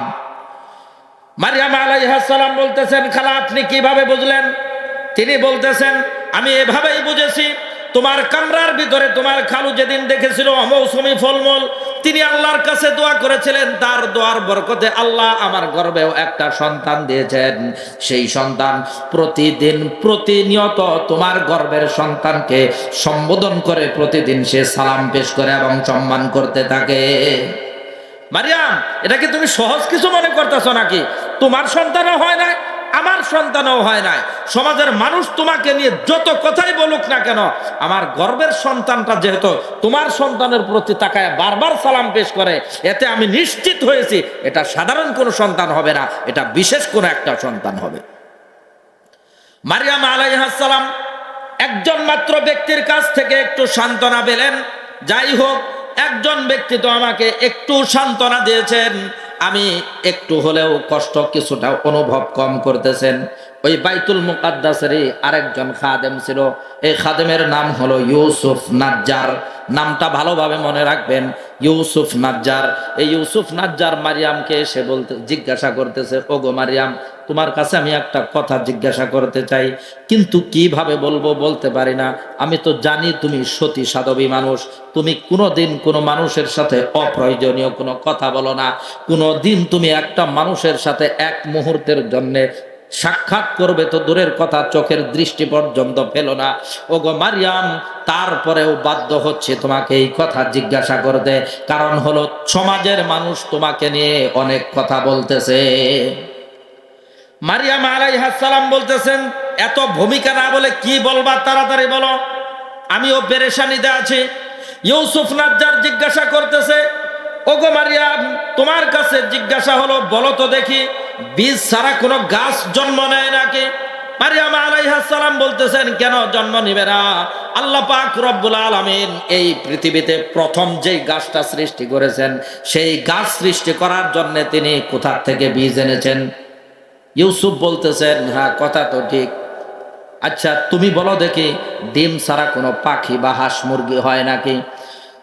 মারিয়াম আলাইহিস সালাম বলতেছেন, খালা আপনি কিভাবে বুঝলেন? তিনি বলতেছেন, আমি এভাবেই বুঝেছি, তোমার কামরার ভিতরে তোমার খালু যেদিন দেখেছিল অমৌসুমী ফলমূল, তিনি আল্লাহর কাছে দোয়া করেছিলেন, তার দোয়ার বরকতে আল্লাহ আমার গর্ভেও একটা সন্তান দিয়েছেন। সেই সন্তান প্রতিদিন প্রতিনিয়ত তোমার গর্ভের সন্তানকে সম্বোধন করে, প্রতিদিন সে সালাম পেশ করে এবং সম্মান করতে থাকে। মারিয়াম, এটা কি তুমি সহজ কিছু মনে করতেছো নাকি? তোমার সন্তানও হয় না, আমার সন্তানও হয় নাই। সমাজের মানুষ তোমাকে নিয়ে যত কথাই বলুক না কেন, আমার গর্ভের সন্তানটা যেহেতু তোমার সন্তানের প্রতি তাকায় বারবার সালাম পেশ করে, এতে আমি নিশ্চিত হয়েছি এটা সাধারণ কোনো সন্তান হবে না, এটা বিশেষ কোনো একটা সন্তান হবে। মারিয়াম আলাইহিস সালাম একজন মাত্র ব্যক্তির কাছ থেকে একটু সান্ত্বনা পেলেন। যাই হোক, একজন ব্যক্তি তো আমাকে একটু সান্ত্বনা দিয়েছেন, আমি একটু হলেও কষ্ট কিছুটা অনুভব কম করতেছেন। ওই বাইতুল মুকাদ্দাসেরই আরেকজন খাদেম ছিল, এই খাদেমের নাম হলো ইউসুফ নাজ্জার। নামটা ভালোভাবে মনে রাখবেন, ইউসুফ নাজ্জার। এই ইউসুফ নাজ্জার মারিয়ামকে এসে জিজ্ঞাসা করতেছে, ওগো মারিয়াম, তোমার কাছে আমি একটা কথা জিজ্ঞাসা করতে চাই, কিন্তু কিভাবে বলবো বলতে পারি না। আমি তো জানি তুমি সতী সাধবী মানুষ, তুমি কোনোদিন কোনো মানুষের সাথে অপ্রয়োজনীয় কোনো কথা বলো না, কোনোদিন তুমি একটা মানুষের সাথে এক মুহূর্তের জন্য সাক্ষাৎ করবে তো দূরের কথা, চোখের দৃষ্টি পর্যন্ত ফেলো না। ওগো মারিয়াম, তারপরেও বাধ্য হচ্ছে তোমাকে এই কথা জিজ্ঞাসা করতে, কারণ হলো সমাজের মানুষ তোমাকে নিয়ে অনেক কথা বলতেছে। মারিয়াম আলাইহিস সালাম বলতেছেন, এত ভূমিকা না বলে কি বলবা তাড়াতাড়ি বলো, আমিও পেরেশানিতে আছি। ইউসুফ নাজ্জার জিজ্ঞাসা করতেছে, ওগো মারিয়াম, তোমার কাছে জিজ্ঞাসা হলো, বলো তো দেখি, বীজ ছাড়া কোনো গাছ জন্ম নেয় নাকি? মারিয়াম আলাইহিস সালাম বলতেছেন, কেন জন্ম নিবে না? আল্লাহ পাক রব্বুল আলামিন এই পৃথিবীতে প্রথম যেই গাছটা সৃষ্টি করেছেন, সেই গাছ সৃষ্টি করার জন্য তিনি কোথা থেকে বীজ এনেছেন? ইউসুফ বলতেছেন, হ্যাঁ কথা তো ঠিক। আচ্ছা তুমি বলো দেখি, ডিম ছাড়া কোনো পাখি বা হাঁস মুরগি হয় নাকি?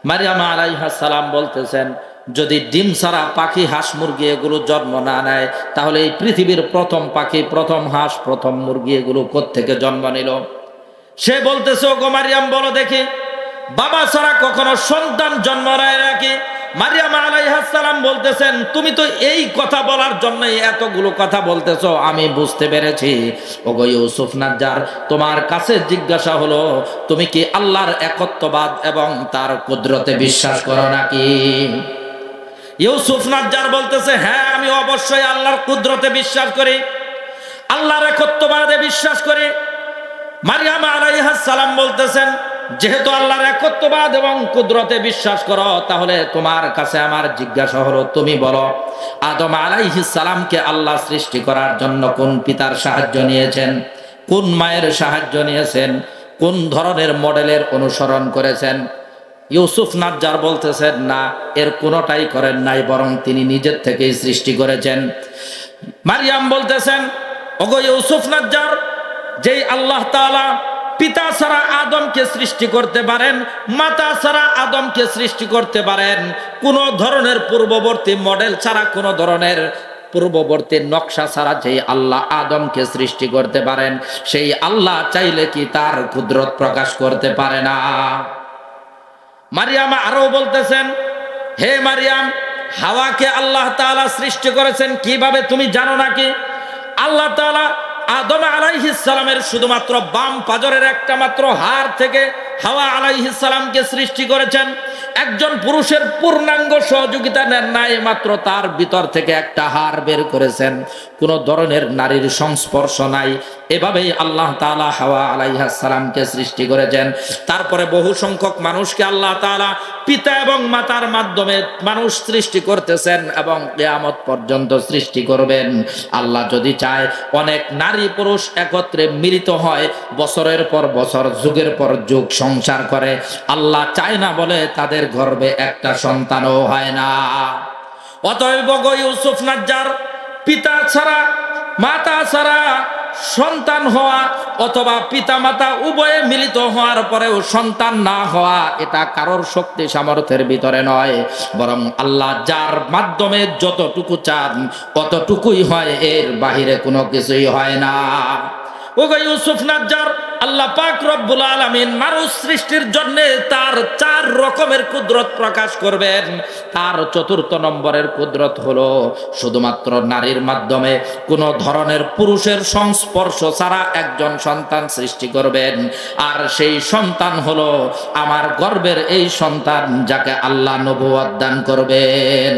মারিয়াম আলাইহিস সালাম বলতেছেন, যদি ডিম ছাড়া পাখি হাঁস মুরগি এগুলো জন্ম না নেয়, তাহলে এই পৃথিবীর প্রথম পাখি, প্রথম হাঁস, প্রথম মুরগি এগুলো কোত্থেকে জন্ম নিল? সে বলতেছে, ওগো মারিয়াম বলো দেখি, বাবা ছাড়া কখনো সন্তান জন্ম নেয় নাকি? মারিয়াম আলাইহিস সালাম বলতেছেন, তুমি তো এই কথা বলার জন্যই এতগুলো কথা বলতেছো, আমি বুঝতে পেরেছি। ওগো ইউসুফ নাজ্জার, তোমার কাছে জিজ্ঞাসা হলো, তুমি কি আল্লাহর একত্ববাদ এবং তার কুদরতে বিশ্বাস করো নাকি? ইউসুফ নাজ্জার বলতেছে, হ্যাঁ, আমি অবশ্যই আল্লাহর কুদরতে বিশ্বাস করি, আল্লাহর একত্ববাদে বিশ্বাস করি। মারিয়াম আলাইহিস সালাম বলতেছেন, যেহেতু আল্লাহর একত্ববাদ এবং কুদরতে বিশ্বাস করো, তাহলে তোমার কাছে আমার জিজ্ঞাসা হলো, তুমি বলো, আদম আলাইহিস সালামকে আল্লাহ সৃষ্টি করার জন্য কোন পিতার সাহায্য নিয়েছেন, কোন মায়ের সাহায্য নিয়েছেন, কোন ধরনের মডেলের অনুসরণ করেছেন? ইউসুফ নাজ্জার বলতেছেন, না, এর কোনোটাই করেন নাই, বরং তিনি নিজের থেকেই সৃষ্টি করেছেন। মারিয়াম বলতেছেন, ওগো ইউসুফ নাজ্জার, যেই আল্লাহ তাআলা পিতা ছাড়া আদমকে সৃষ্টি করতে পারেন, মাতা ছাড়া আদমকে সৃষ্টি করতে পারেন, কোন ধরনের পূর্ববর্তী মডেল ছাড়া, কোন ধরনের পূর্ববর্তী নকশা ছাড়া যেই আল্লাহ আদমকে সৃষ্টি করতে পারেন, সেই আল্লাহ চাইলে কি তার কুদরত প্রকাশ করতে পারে না? মারিয়াম আরো বলতেছেন, হে মারিয়াম, হাওয়াকে আল্লাহ তাআলা সৃষ্টি করেছেন কিভাবে তুমি জানো নাকি? আল্লাহ তাআলা আদম আলাইহিস সালামের শুধুমাত্র বাম পাজরের একটা মাত্র হাড় থেকে হাওয়া আলাইহিস সালামকে সৃষ্টি করেছেন। একজন পুরুষের পূর্ণাঙ্গ সহযোগিতা নেন নাই, মাত্র তার ভিতর থেকে একটা হাড় বের করেছেন, কোন ধরনের নারীর সংস্পর্শ নাই। এভাবেই আল্লাহ তাআলা হাওয়া আলাইহিস সালামকে সৃষ্টি করেছেন। তারপরে বহু সংখ্যক মানুষকে আল্লাহ তাআলা পিতা এবং মাতার মাধ্যমে মানুষ সৃষ্টি করতেছেন এবং কিয়ামত পর্যন্ত সৃষ্টি করবেন। আল্লাহ যদি চায়, অনেক নারী পুরুষ একত্রে মিলিত হয়, বছরের পর বছর, যুগের পর যুগ সংসার করে। আল্লাহ চায় না বলে তাদের গর্ভে একটা সন্তানও হয় না। অতএব গো ইউসুফ নাজ্জার, পিতা ছাড়া মাতা ছাড়া সন্তান হওয়া অথবা পিতা মাতা উভয়ে মিলিত হওয়ার পরেও সন্তান না হওয়া, এটা কারোর শক্তি সামর্থ্যের ভিতরে নয়, বরং আল্লাহ যার মাধ্যমে যতটুকু চান ততটুকুই হয়, এর বাহিরে কোনো কিছুই হয় না। ওগো ইউসুফ নাজ্জার, আল্লাহ পাক রব্বুল আলামিন মানুষ সৃষ্টির জন্য তার 4 রকমের কুদরত প্রকাশ করবেন। তার 4th নম্বরের কুদরত হলো শুধুমাত্র নারীর মাধ্যমে কোন ধরনের পুরুষের সংস্পর্শ ছাড়া একজন সন্তান সৃষ্টি করবেন। আর সেই সন্তান হলো আমার গর্ভের এই সন্তান, যাকে আল্লাহ নবুয়ত দান করবেন।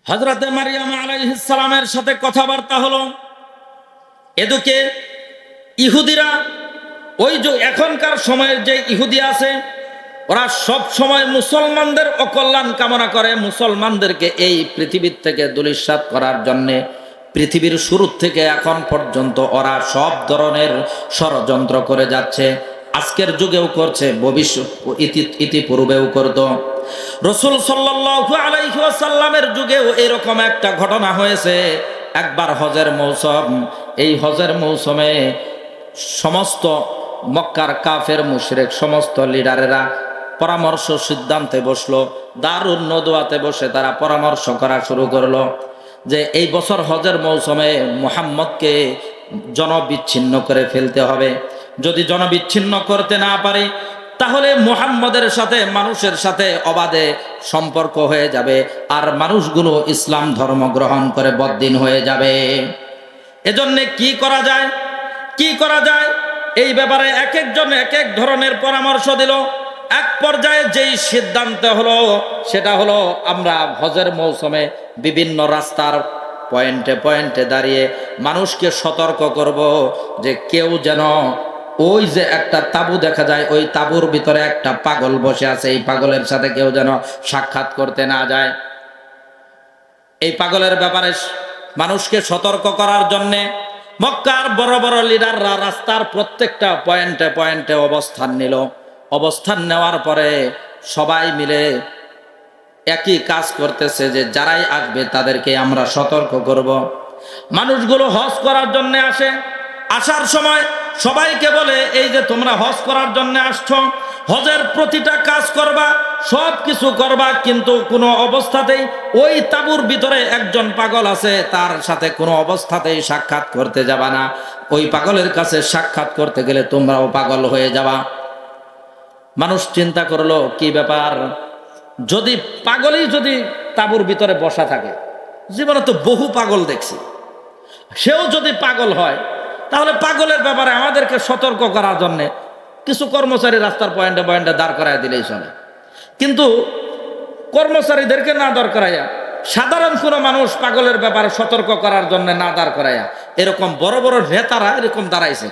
হযরতে মারিয়াম আলাইহিস সালামের সাথে কথাবার্তা হলো। এদিকে ইহুদিরা, ওই যে এখনকার সময়ের যে ইহুদি আছে, ওরা সব সময় মুসলমানদের অকল্যাণ কামনা করে, মুসলমানদেরকে এই পৃথিবীর থেকে ধূলিসাৎ করার জন্যে পৃথিবীর শুরু থেকে এখন পর্যন্ত ওরা সব ধরনের ষড়যন্ত্র করে যাচ্ছে। আজকের যুগেও করছে, ভবিষ্যৎ ইতিপূর্বেও করত। রাসূল সাল্লাল্লাহু আলাইহি ওয়াসাল্লামের যুগেও এরকম একটা ঘটনা হয়েছে। একবার হজের মৌসুম, এই হজের মৌসুমে সমস্ত মক্কার কাফের মুশরিক সমস্ত লিডারেরা পরামর্শ সিদ্ধান্তে বসলো। দারুন নদওয়াতে বসে তারা পরামর্শ করা শুরু করলো যে এই বছর হজের মৌসুমে মুহাম্মদকে জনবিচ্ছিন্ন করে ফেলতে হবে। যদি জনবিচ্ছিন্ন করতে না পারে, তাহলে মুহাম্মদের সাথে মানুষের সাথে অবাধে সম্পর্ক হয়ে যাবে, আর মানুষগুলো ইসলাম ধর্ম গ্রহণ করে বদ্দিন হয়ে যাবে। এজন্য কি করা যায়, কি করা যায়, এই ব্যাপারে এক একজন এক এক ধরনের পরামর্শ দিল। এক পর্যায়ে যেই সিদ্ধান্ত হলো সেটা হলো, আমরা হজের মৌসুমে বিভিন্ন রাস্তার পয়েন্টে পয়েন্টে দাঁড়িয়ে মানুষকে সতর্ক করব যে কেউ যেন, ওই যে একটা তাঁবু দেখা যায়, ওই তাঁবুর ভিতরে একটা পাগল বসে আছে, এই পাগলের সাথে কেউ যেন সাক্ষাৎ করতে না যায়। এই পাগলের ব্যাপারে মানুষকে সতর্ক করার জন্যে মক্কার বড় বড় লিডাররা রাস্তার প্রত্যেকটা পয়েন্টে পয়েন্টে অবস্থান নিল। অবস্থান নেওয়ার পরে সবাই মিলে একই কাজ করতেছে যে যারাই আসবে তাদেরকে আমরা সতর্ক করব। মানুষগুলো হজ করার জন্য আসে, আসার সময় সবাইকে বলে, এই যে তোমরা হজ করার জন্য আসছো, হজের প্রতিটা কাজ করবা সব কিছু করবা, কিন্তু কোনো অবস্থাতেই ওই তাঁবুর ভিতরে একজন পাগল আছে, তার সাথে কোনো অবস্থাতেই সাক্ষাৎ করতে যাবা না। ওই পাগলের কাছে সাক্ষাৎ করতে গেলে তোমরাও পাগল হয়ে যাবা। মানুষ চিন্তা করলো, কি ব্যাপার, যদি পাগলই যদি তাঁবুর ভিতরে বসা থাকে, জীবনে তো বহু পাগল দেখছি, সেও যদি পাগল হয়, তাহলে পাগলের ব্যাপারে আমাদেরকে সতর্ক করার জন্য কিছু কর্মচারী রাস্তার পয়েন্টে পয়েন্টে দাঁড় করায় দিলেই চলে। কিন্তু কর্মচারীদেরকে না দাঁড় করাইয়া, সাধারণ কোনো মানুষ পাগলের ব্যাপারে সতর্ক করার জন্য না দাঁড় করাইয়া, এরকম বড় বড় নেতারা এরকম দাঁড়াইছে।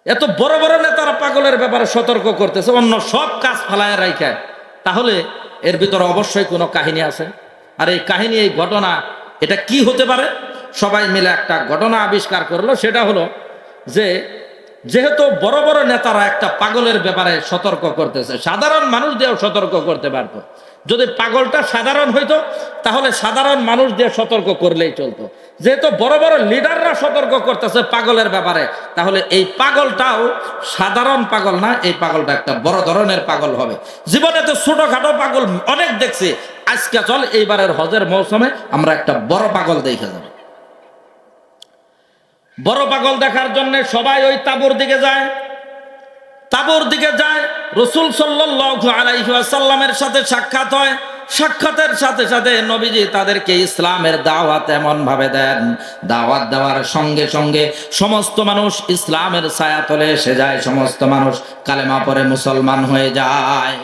এত বড় বড় নেতারা পাগলের ব্যাপারে সতর্ক করতেছে, অন্য সব কাজ ফালায় রাইখায়, তাহলে এর ভিতরে অবশ্যই কোনো কাহিনী আছে। আর এই কাহিনী, এই ঘটনা, এটা কি হতে পারে? সবাই মিলে একটা ঘটনা আবিষ্কার করলো। সেটা হলো যে, যেহেতু বড় বড় নেতারা একটা পাগলের ব্যাপারে সতর্ক করতেছে, সাধারণ মানুষ দিয়েও সতর্ক করতে পারতো। যদি পাগলটা সাধারণ হইতো, তাহলে সাধারণ মানুষ দিয়ে সতর্ক করলেই চলতো। যেহেতু বড় বড় লিডাররা সতর্ক করতেছে পাগলের ব্যাপারে, তাহলে এই পাগলটাও সাধারণ পাগল না, এই পাগলটা একটা বড় ধরনের পাগল হবে। জীবনে তো ছোটখাটো পাগল অনেক দেখছি, আজকে চল এইবারের হজের মৌসুমে আমরা একটা বড় পাগল দেখে যাব। বড় পাগল দেখার জন্য সবাই ওই তাঁবুর দিকে যায়। তাঁবুর দিকে যায়, রাসূল সাল্লাল্লাহু আলাইহি ওয়াসাল্লামের সাথে সাক্ষাৎ হয়। সাক্ষাতের সাথে সাথে নবীজি তাদেরকে ইসলামের দাওয়াত এমন ভাবে দেন, দাওয়াত দেওয়ার সঙ্গে সঙ্গে সমস্ত মানুষ ইসলামের ছায়াতলে এসে যায়, সমস্ত মানুষ কালেমা পড়ে মুসলমান হয়ে যায়।